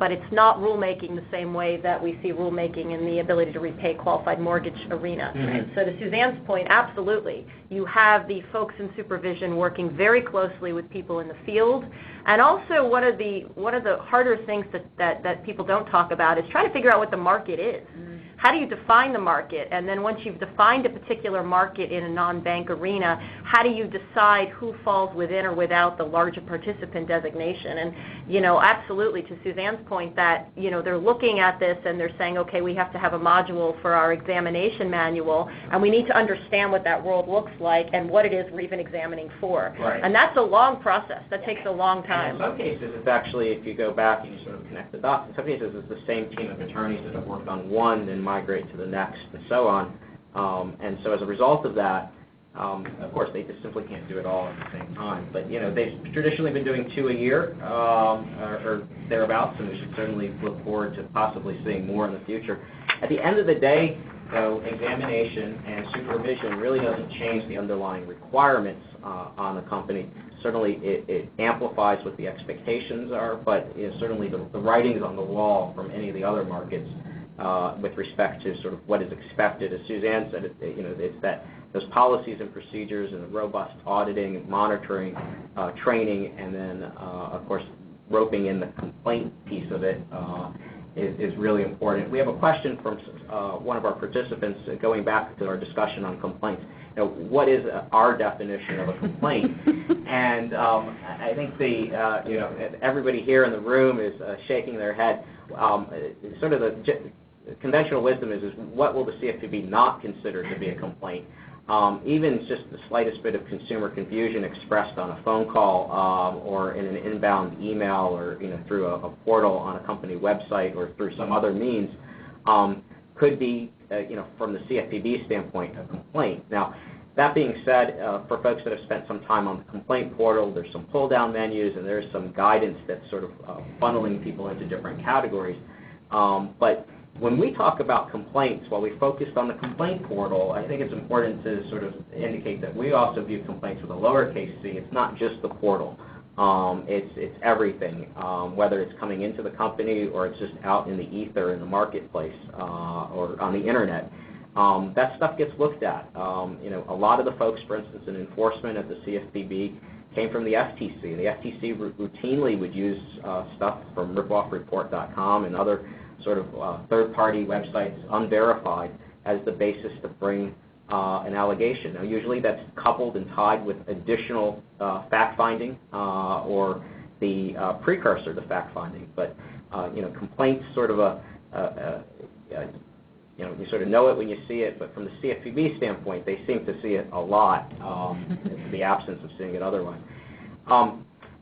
but it's not rulemaking the same way that we see rulemaking in the ability to repay qualified mortgage arena. Mm-hmm. So to Suzanne's point, absolutely. You have the folks in supervision working very closely with people in the field. And also one of the harder things that people don't talk about is trying to figure out what the market is. Mm-hmm. How do you define the market? And then once you've defined a particular market in a non-bank arena, how do you decide who falls within or without the larger participant designation? And, absolutely, to Suzanne's point, that, they're looking at this and they're saying, okay, we have to have a module for our examination manual, and we need to understand what that world looks like and what it is we're even examining for. Right. And that's a long process. That takes a long time. And in some cases, it's actually, if you go back and you sort of connect the dots, in some cases it's the same team of attorneys that have worked on one and migrate to the next and so on. And so as a result of that, of course, they just simply can't do it all at the same time. But, they've traditionally been doing 2 a year or thereabouts, and we should certainly look forward to possibly seeing more in the future. At the end of the day, though, examination and supervision really doesn't change the underlying requirements on the company. Certainly, it amplifies what the expectations are, but certainly the writing's on the wall from any of the other markets with respect to sort of what is expected. As Suzanne said, it's that those policies and procedures and the robust auditing, monitoring, training, and then, of course, roping in the complaint piece of it is really important. We have a question from one of our participants going back to our discussion on complaints. What is our definition of a complaint? And I think everybody here in the room is shaking their head. Sort of the conventional wisdom is what will the CFPB not consider to be a complaint? Even just the slightest bit of consumer confusion expressed on a phone call or in an inbound email or through a portal on a company website or through some other means could be, from the CFPB standpoint, a complaint. Now, that being said, for folks that have spent some time on the complaint portal, there's some pull-down menus and there's some guidance that's sort of funneling people into different categories. But when we talk about complaints, while we focused on the complaint portal, I think it's important to sort of indicate that we also view complaints with a lowercase c. It's not just the portal. It's everything, whether it's coming into the company or it's just out in the ether in the marketplace or on the internet. That stuff gets looked at. A lot of the folks, for instance, in enforcement at the CFPB came from the FTC. The FTC routinely would use stuff from ripoffreport.com and other sort of third-party websites, unverified, as the basis to bring an allegation. Now, usually that's coupled and tied with additional fact-finding or the precursor to fact-finding. But, complaints sort of you sort of know it when you see it, but from the CFPB standpoint, they seem to see it a lot in the absence of seeing it otherwise.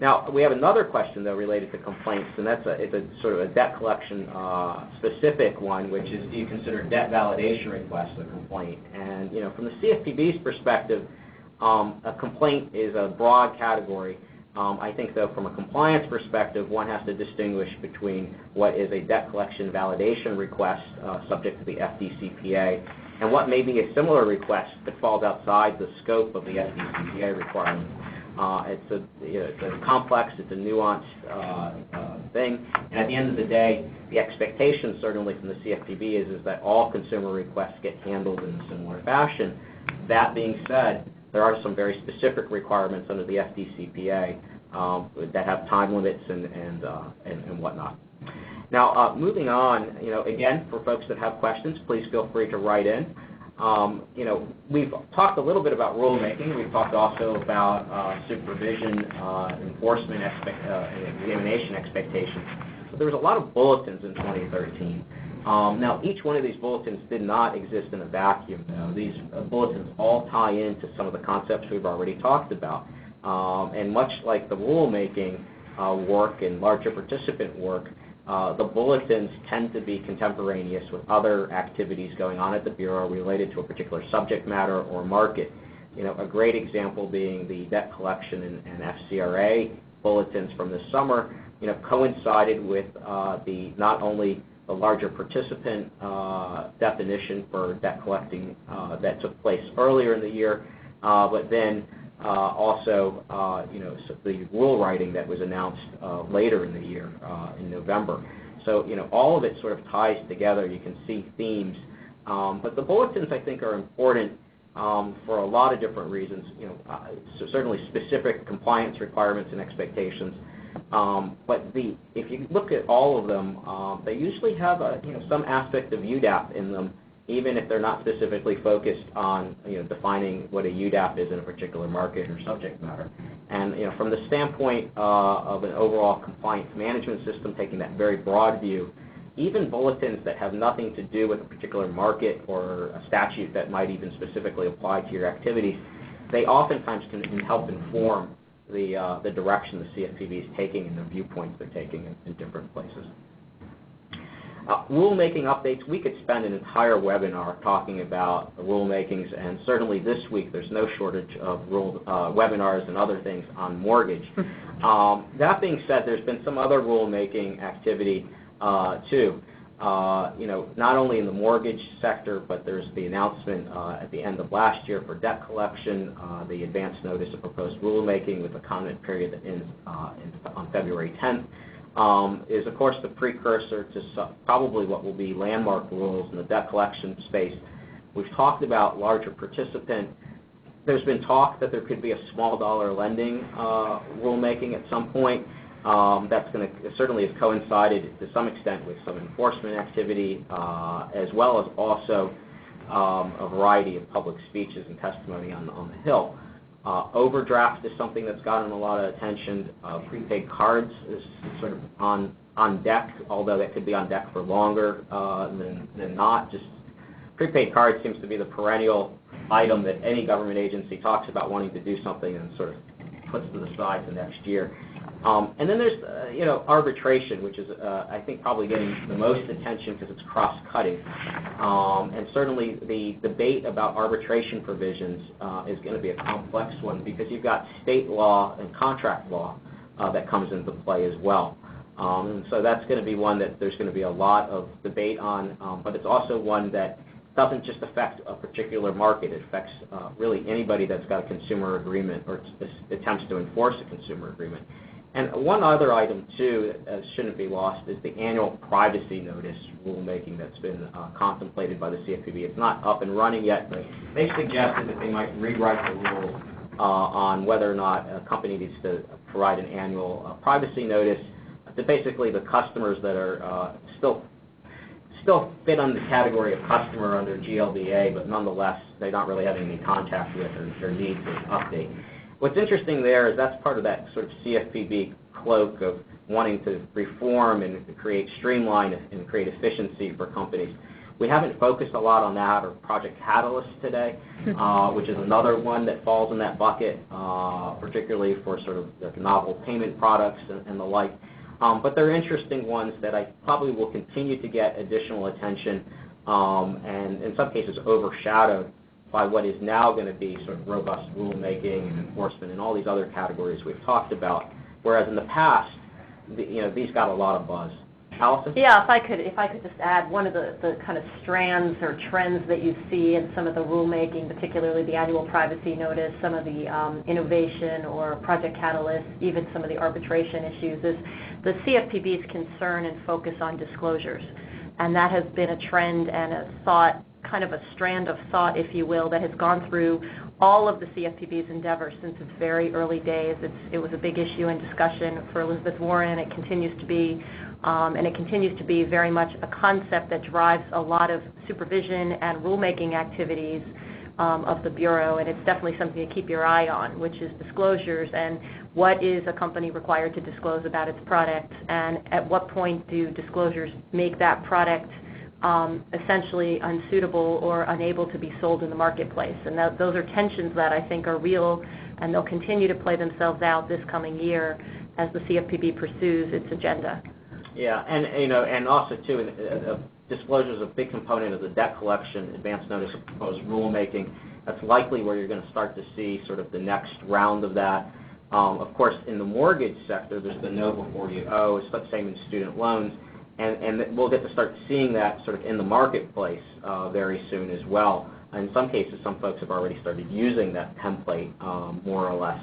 Now, we have another question, though, related to complaints, and it's a sort of a debt collection specific one, which is, do you consider debt validation requests a complaint? And, from the CFPB's perspective, a complaint is a broad category. I think, though, from a compliance perspective, one has to distinguish between what is a debt collection validation request subject to the FDCPA and what may be a similar request that falls outside the scope of the FDCPA requirement. It's a complex, it's a nuanced thing, and at the end of the day, the expectation certainly from the CFPB is that all consumer requests get handled in a similar fashion. That being said, there are some very specific requirements under the FDCPA that have time limits and whatnot. Now, moving on, again, for folks that have questions, please feel free to write in. We've talked a little bit about rulemaking. We've talked also about supervision, enforcement, and examination expectations. But there was a lot of bulletins in 2013. Now, each one of these bulletins did not exist in a vacuum. These bulletins all tie into some of the concepts we've already talked about. And much like the rulemaking work and larger participant work, the bulletins tend to be contemporaneous with other activities going on at the Bureau related to a particular subject matter or market. A great example being the debt collection and FCRA bulletins from this summer, coincided with not only the larger participant definition for debt collecting that took place earlier in the year, but then also, the rule writing that was announced later in the year, in November. So, all of it sort of ties together. You can see themes. But the bulletins, I think, are important for a lot of different reasons. So certainly specific compliance requirements and expectations. But if you look at all of them, they usually have some aspect of UDAP in them, even if they're not specifically focused on defining what a UDAP is in a particular market or subject matter. And from the standpoint of an overall compliance management system, taking that very broad view, even bulletins that have nothing to do with a particular market or a statute that might even specifically apply to your activities, they oftentimes can help inform the direction the CFPB is taking and the viewpoints they're taking in different places. Rulemaking updates, we could spend an entire webinar talking about rulemakings, and certainly this week there's no shortage of webinars and other things on mortgage. That being said, there's been some other rulemaking activity too. Not only in the mortgage sector, but there's the announcement at the end of last year for debt collection, the advance notice of proposed rulemaking with a comment period that ends on February 10th. Is of course the precursor to probably what will be landmark rules in the debt collection space. We've talked about larger participant. There's been talk that there could be a small dollar lending rulemaking at some point. That's going to certainly has coincided to some extent with some enforcement activity, as well as also a variety of public speeches and testimony on the Hill. Overdraft is something that's gotten a lot of attention. Prepaid cards is sort of on deck, although that could be on deck for longer than not. Just prepaid cards seems to be the perennial item that any government agency talks about wanting to do something and sort of puts to the side the next year. And then there's arbitration, which is I think probably getting the most attention because it's cross-cutting. And certainly the debate about arbitration provisions is going to be a complex one because you've got state law and contract law that comes into play as well. And so that's going to be one that there's going to be a lot of debate on, but it's also one that doesn't just affect a particular market. It affects really anybody that's got a consumer agreement or attempts to enforce a consumer agreement. And one other item, too, that shouldn't be lost is the annual privacy notice rulemaking that's been contemplated by the CFPB. It's not up and running yet, but they've suggested that they might rewrite the rules on whether or not a company needs to provide an annual privacy notice to basically the customers that are still fit under the category of customer under GLBA, but nonetheless, they're not really having any contact with or need to update. What's interesting there is that's part of that sort of CFPB cloak of wanting to reform and create streamline and create efficiency for companies. We haven't focused a lot on that or Project Catalyst today, which is another one that falls in that bucket, particularly for sort of the novel payment products and the like. But they're interesting ones that I probably will continue to get additional attention and in some cases overshadowed by what is now going to be sort of robust rulemaking and enforcement and all these other categories we've talked about, whereas in the past, these got a lot of buzz. Allison? Yeah, if I could just add, one of the kind of strands or trends that you see in some of the rulemaking, particularly the annual privacy notice, some of the innovation or Project Catalyst, even some of the arbitration issues, is the CFPB's concern and focus on disclosures. And that has been a trend and a thought, kind of a strand of thought, if you will, that has gone through all of the CFPB's endeavors since its very early days. It was a big issue and discussion for Elizabeth Warren. It continues to be, and it continues to be very much a concept that drives a lot of supervision and rulemaking activities of the Bureau, and it's definitely something to keep your eye on, which is disclosures and what is a company required to disclose about its product, and at what point do disclosures make that product essentially unsuitable or unable to be sold in the marketplace. And those are tensions that I think are real, and they'll continue to play themselves out this coming year as the CFPB pursues its agenda. Yeah, and also too, disclosure is a big component of the debt collection, advance notice of proposed rulemaking. That's likely where you're going to start to see sort of the next round of that. Of course, in the mortgage sector, there's the know before you owe. It's the same in student loans. And we'll get to start seeing that sort of in the marketplace very soon as well. In some cases, some folks have already started using that template more or less.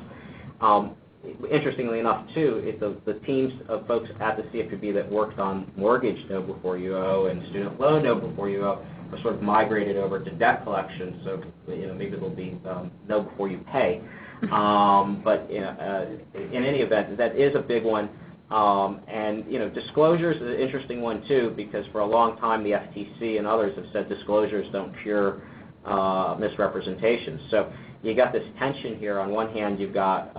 Interestingly enough, too, the teams of folks at the CFPB that worked on mortgage know before you owe and student loan know before you owe are sort of migrated over to debt collection. So maybe it'll be know before you pay. But in any event, that is a big one. And disclosures is an interesting one too, because for a long time the FTC and others have said disclosures don't cure misrepresentations. So you got this tension here. On one hand, you've got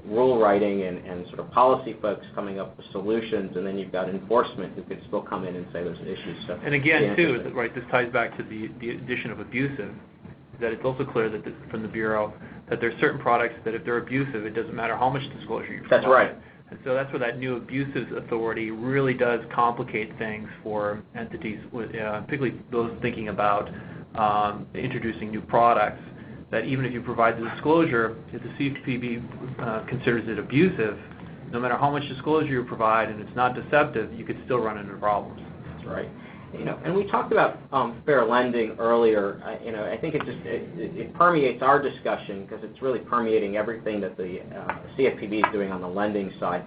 rule writing and sort of policy folks coming up with solutions, and then you've got enforcement who could still come in and say there's issues. So, and again, too, right, this ties back to the addition of abusive. That it's also clear that from the Bureau that there's certain products that if they're abusive, it doesn't matter how much disclosure you provide. That's right. And so that's where that new abuses authority really does complicate things for entities, particularly those thinking about introducing new products, that even if you provide the disclosure, if the CFPB considers it abusive, no matter how much disclosure you provide and it's not deceptive, you could still run into problems. That's right. And we talked about fair lending earlier. I think it permeates our discussion because it's really permeating everything that the CFPB is doing on the lending side.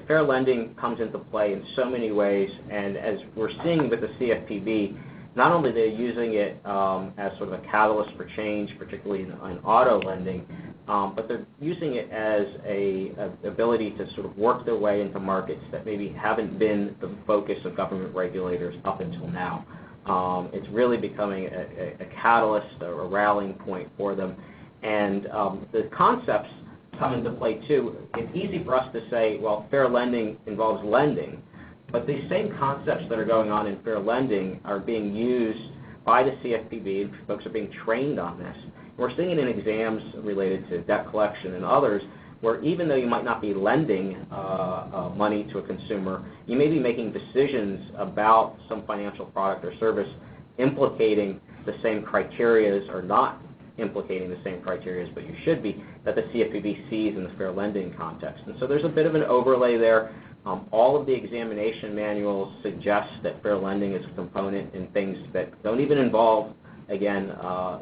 Fair lending comes into play in so many ways, and as we're seeing with the CFPB, not only are they using it as sort of a catalyst for change, particularly in auto lending, but they're using it as a ability to sort of work their way into markets that maybe haven't been the focus of government regulators up until now. It's really becoming a catalyst or a rallying point for them. And the concepts come into play too. It's easy for us to say, well, fair lending involves lending, but these same concepts that are going on in fair lending are being used by the CFPB, and folks are being trained on this. We're seeing it in exams related to debt collection and others, where even though you might not be lending money to a consumer, you may be making decisions about some financial product or service implicating the same criterias or not implicating the same criterias, but you should be, that the CFPB sees in the fair lending context. And so there's a bit of an overlay there. All of the examination manuals suggest that fair lending is a component in things that don't even involve, again,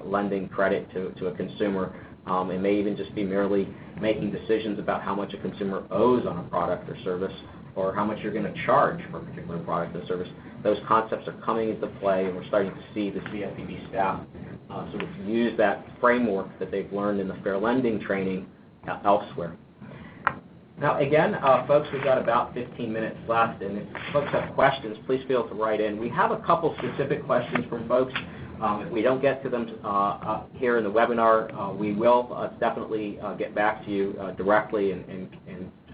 lending credit to a consumer. It may even just be merely making decisions about how much a consumer owes on a product or service, or how much you're going to charge for a particular product or service. Those concepts are coming into play, and we're starting to see the CFPB staff sort of use that framework that they've learned in the fair lending training elsewhere. Now, again, folks, we've got about 15 minutes left, and if folks have questions, please feel free to write in. We have a couple specific questions from folks. If we don't get to them here in the webinar, we will definitely get back to you directly and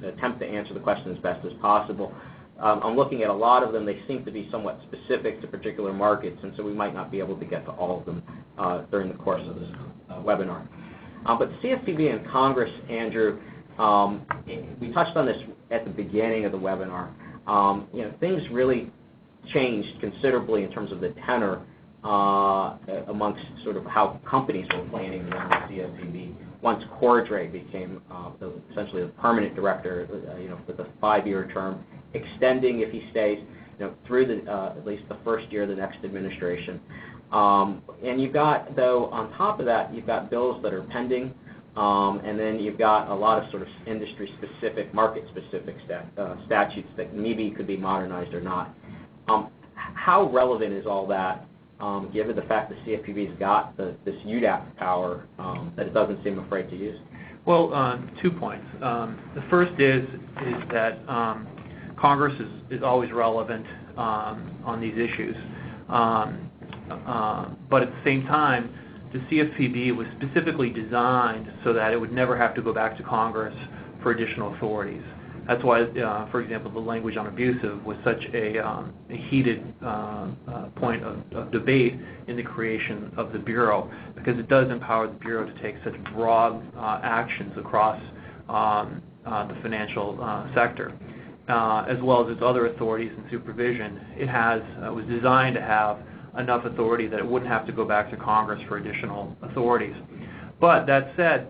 attempt to answer the question as best as possible. I'm looking at a lot of them. They seem to be somewhat specific to particular markets, and so we might not be able to get to all of them during the course of this webinar. But CFPB and Congress, Andrew, we touched on this at the beginning of the webinar. Things really changed considerably in terms of the tenor amongst sort of how companies were planning around the CFPB. Once Cordray became essentially the permanent director, with a 5-year term, extending if he stays, through at least the first year of the next administration. And you've got, though, on top of that, you've got bills that are pending, and then you've got a lot of sort of industry-specific, market-specific statutes that maybe could be modernized or not. How relevant is all that, given the fact that CFPB's got this UDAP power that it doesn't seem afraid to use? Well, 2 points. The first is that Congress is always relevant on these issues. But at the same time, the CFPB was specifically designed so that it would never have to go back to Congress for additional authorities. That's why, for example, the language on abusive was such a heated point of debate in the creation of the Bureau, because it does empower the Bureau to take such broad actions across the financial sector, as well as its other authorities and supervision. It was designed to have enough authority that it wouldn't have to go back to Congress for additional authorities. But that said,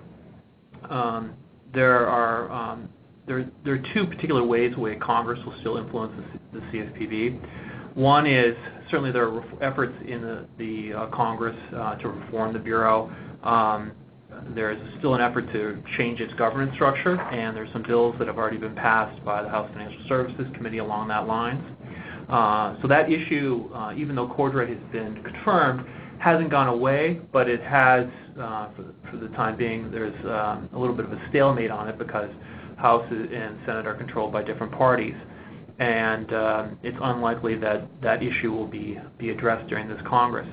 there are 2 particular ways the way Congress will still influence the CFPB. One is certainly there are efforts in the Congress to reform the Bureau. There is still an effort to change its governance structure, and there's some bills that have already been passed by the House Financial Services Committee along that lines. So that issue, even though Cordray has been confirmed, hasn't gone away, but it has, for the time being, there's a little bit of a stalemate on it because House and Senate are controlled by different parties. And it's unlikely that that issue will be addressed during this Congress.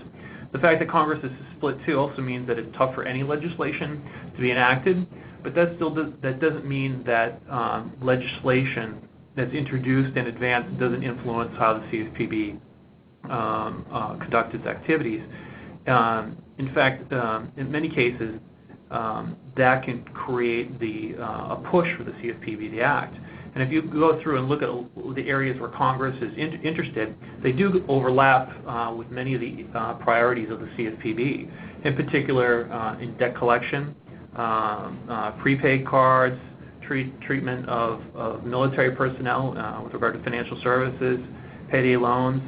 The fact that Congress is split too also means that it's tough for any legislation to be enacted, but that doesn't mean that legislation that's introduced in advance doesn't influence how the CFPB conducts its activities. In fact, in many cases, that can create a push for the CFPB to act. And if you go through and look at the areas where Congress is interested, they do overlap with many of the priorities of the CFPB. In particular, in debt collection, prepaid cards, treatment of military personnel with regard to financial services, payday loans.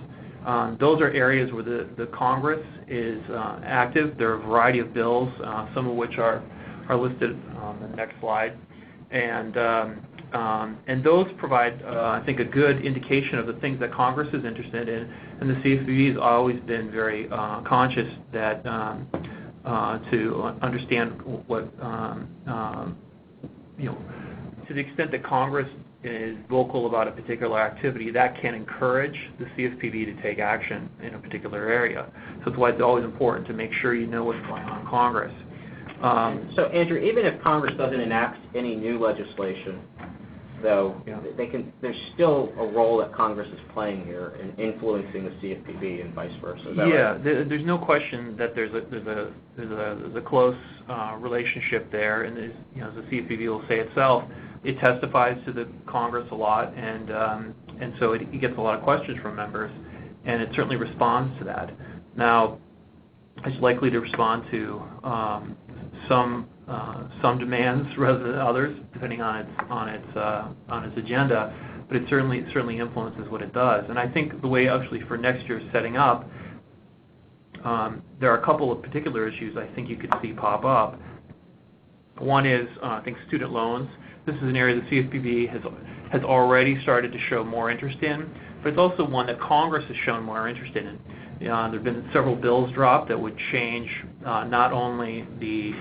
Those are areas where the Congress is active. There are a variety of bills, some of which are listed on the next slide. And those provide, I think, a good indication of the things that Congress is interested in. And the CFPB has always been very conscious that to understand what, to the extent that Congress is vocal about a particular activity, that can encourage the CFPB to take action in a particular area. So that's why it's always important to make sure you know what's going on in Congress. So, Andrew, even if Congress doesn't enact any new legislation, though, there's still a role that Congress is playing here in influencing the CFPB and vice versa. Is that right? There's no question that there's a close relationship there, and as the CFPB will say itself, it testifies to the Congress a lot, and so it gets a lot of questions from members, and it certainly responds to that. Now, it's likely to respond to some demands rather than others, depending on its agenda, but it certainly influences what it does. And I think the way actually for next year is setting up, there are a couple of particular issues I think you could see pop up. One is I think student loans. This is an area the CFPB has already started to show more interest in, but it's also one that Congress has shown more interest in. There have been several bills dropped that would change not only the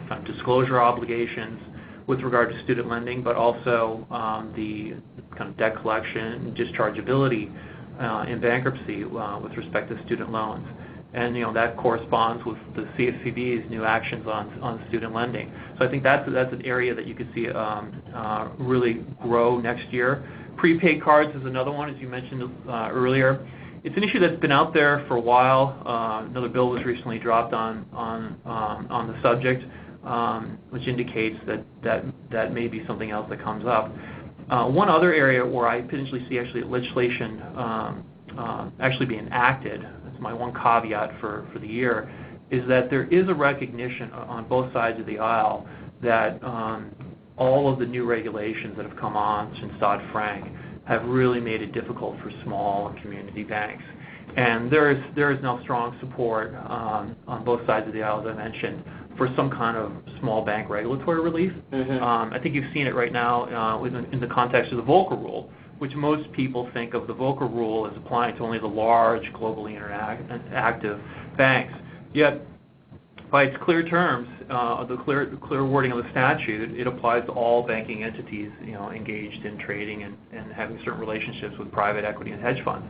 kind of disclosure obligations with regard to student lending, but also the kind of debt collection and dischargeability in bankruptcy with respect to student loans. And that corresponds with the CFPB's new actions on student lending. So I think that's an area that you could see really grow next year. Prepaid cards is another one, as you mentioned earlier. It's an issue that's been out there for a while. Another bill was recently dropped on the subject, which indicates that may be something else that comes up. One other area where I potentially see actually legislation actually being enacted, that's my one caveat for the year, is that there is a recognition on both sides of the aisle that all of the new regulations that have come on since Dodd-Frank have really made it difficult for small and community banks. And there is now strong support on both sides of the aisle, as I mentioned, for some kind of small bank regulatory relief. I think you've seen it right now in the context of the Volcker Rule, which most people think of the Volcker Rule as applying to only the large, globally active banks. Yet, by its clear terms, the clear wording of the statute, it applies to all banking entities, engaged in trading and having certain relationships with private equity and hedge funds,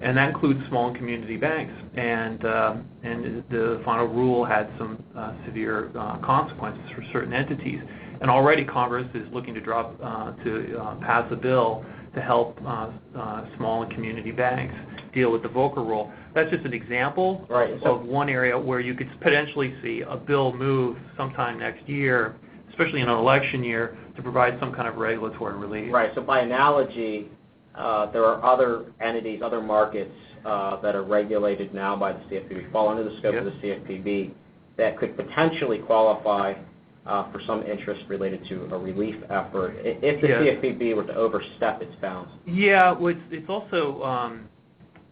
and that includes small and community banks. And the final rule had some severe consequences for certain entities. And already Congress is looking to pass a bill to help small and community banks deal with the Volcker Rule. That's just an example of one area where you could potentially see a bill move sometime next year, especially in an election year, to provide some kind of regulatory relief. Right. So by analogy, there are other entities, other markets that are regulated now by the CFPB, fall under the scope of the CFPB, that could potentially qualify for some interest related to a relief effort if the CFPB were to overstep its bounds. Yeah, well, it's also,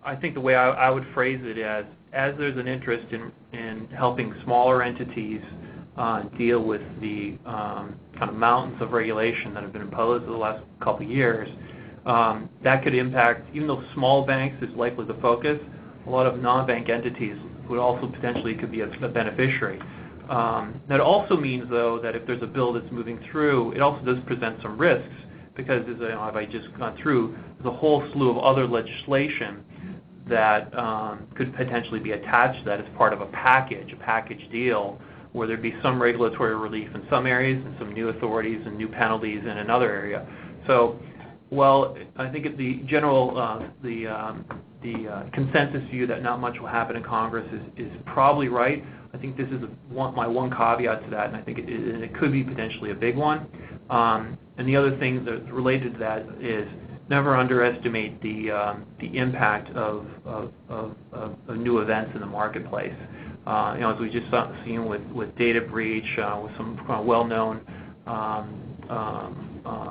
I think the way I would phrase it as there's an interest in helping smaller entities deal with the kind of mountains of regulation that have been imposed over the last couple of years, that could impact, even though small banks is likely the focus, a lot of non-bank entities would also potentially could be a beneficiary. That also means, though, that if there's a bill that's moving through, it also does present some risks, because as I just gone through, there's a whole slew of other legislation that could potentially be attached to that as part of a package deal, where there'd be some regulatory relief in some areas and some new authorities and new penalties in another area. So, well, I think the general, the consensus view that not much will happen in Congress is probably right. I think this is my one caveat to that, and I think it could be potentially a big one. And the other thing that's related to that is never underestimate the impact of new events in the marketplace. As we just seen with data breach, with some well-known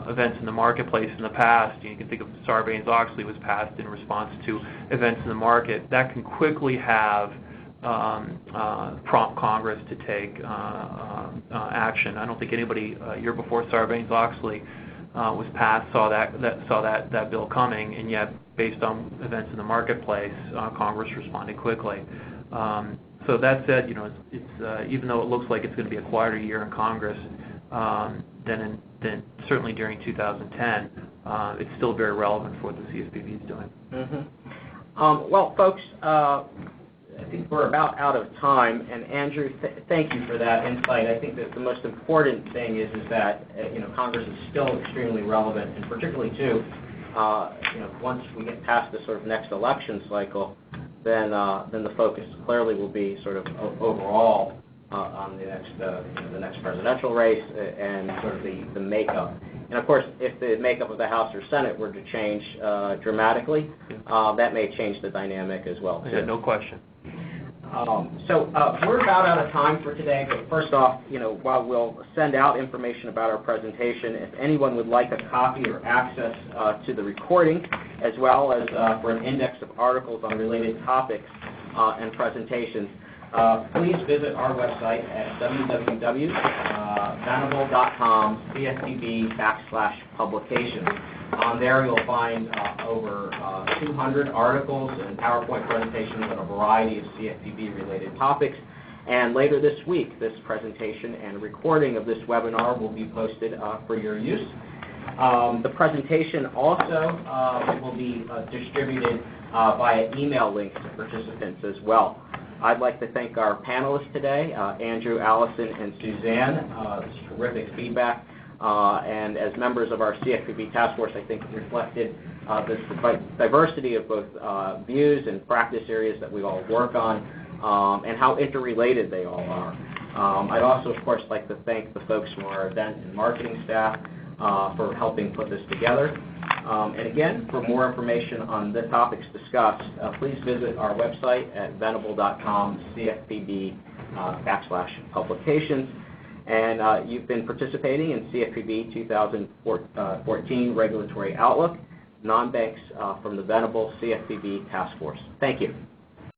events in the marketplace in the past. You can think of Sarbanes-Oxley was passed in response to events in the market. That can quickly have prompt Congress to take action. I don't think anybody a year before Sarbanes-Oxley was passed saw that bill coming, and yet based on events in the marketplace, Congress responded quickly. So that said, it's even though it looks like it's going to be a quieter year in Congress than certainly during 2010, it's still very relevant for what the CFPB is doing. Mm-hmm. Well, folks, I think we're about out of time, and Andrew, thank you for that insight. I think that the most important thing is that Congress is still extremely relevant, and particularly too, once we get past the sort of next election cycle, then the focus clearly will be sort of overall on the next presidential race and sort of the makeup. And of course, if the makeup of the House or Senate were to change dramatically, that may change the dynamic as well too. Yeah, no question. So we're about out of time for today, but first off, while we'll send out information about our presentation, if anyone would like a copy or access to the recording, as well as for an index of articles on related topics and presentations, please visit our website at www.venable.com/CFPB/publications. On there you'll find over 200 articles and PowerPoint presentations on a variety of CFPB-related topics. And later this week, this presentation and recording of this webinar will be posted for your use. The presentation also will be distributed via email link to participants as well. I'd like to thank our panelists today, Andrew, Allison, and Suzanne. This is terrific feedback. And as members of our CFPB task force, I think reflected this diversity of both views and practice areas that we all work on, and how interrelated they all are. I'd also, of course, like to thank the folks from our event and marketing staff for helping put this together. And again, for more information on the topics discussed, please visit our website at venable.com/CFPB/publications. And you've been participating in CFPB 2014 Regulatory Outlook, Nonbanks from the Venable CFPB Task Force. Thank you.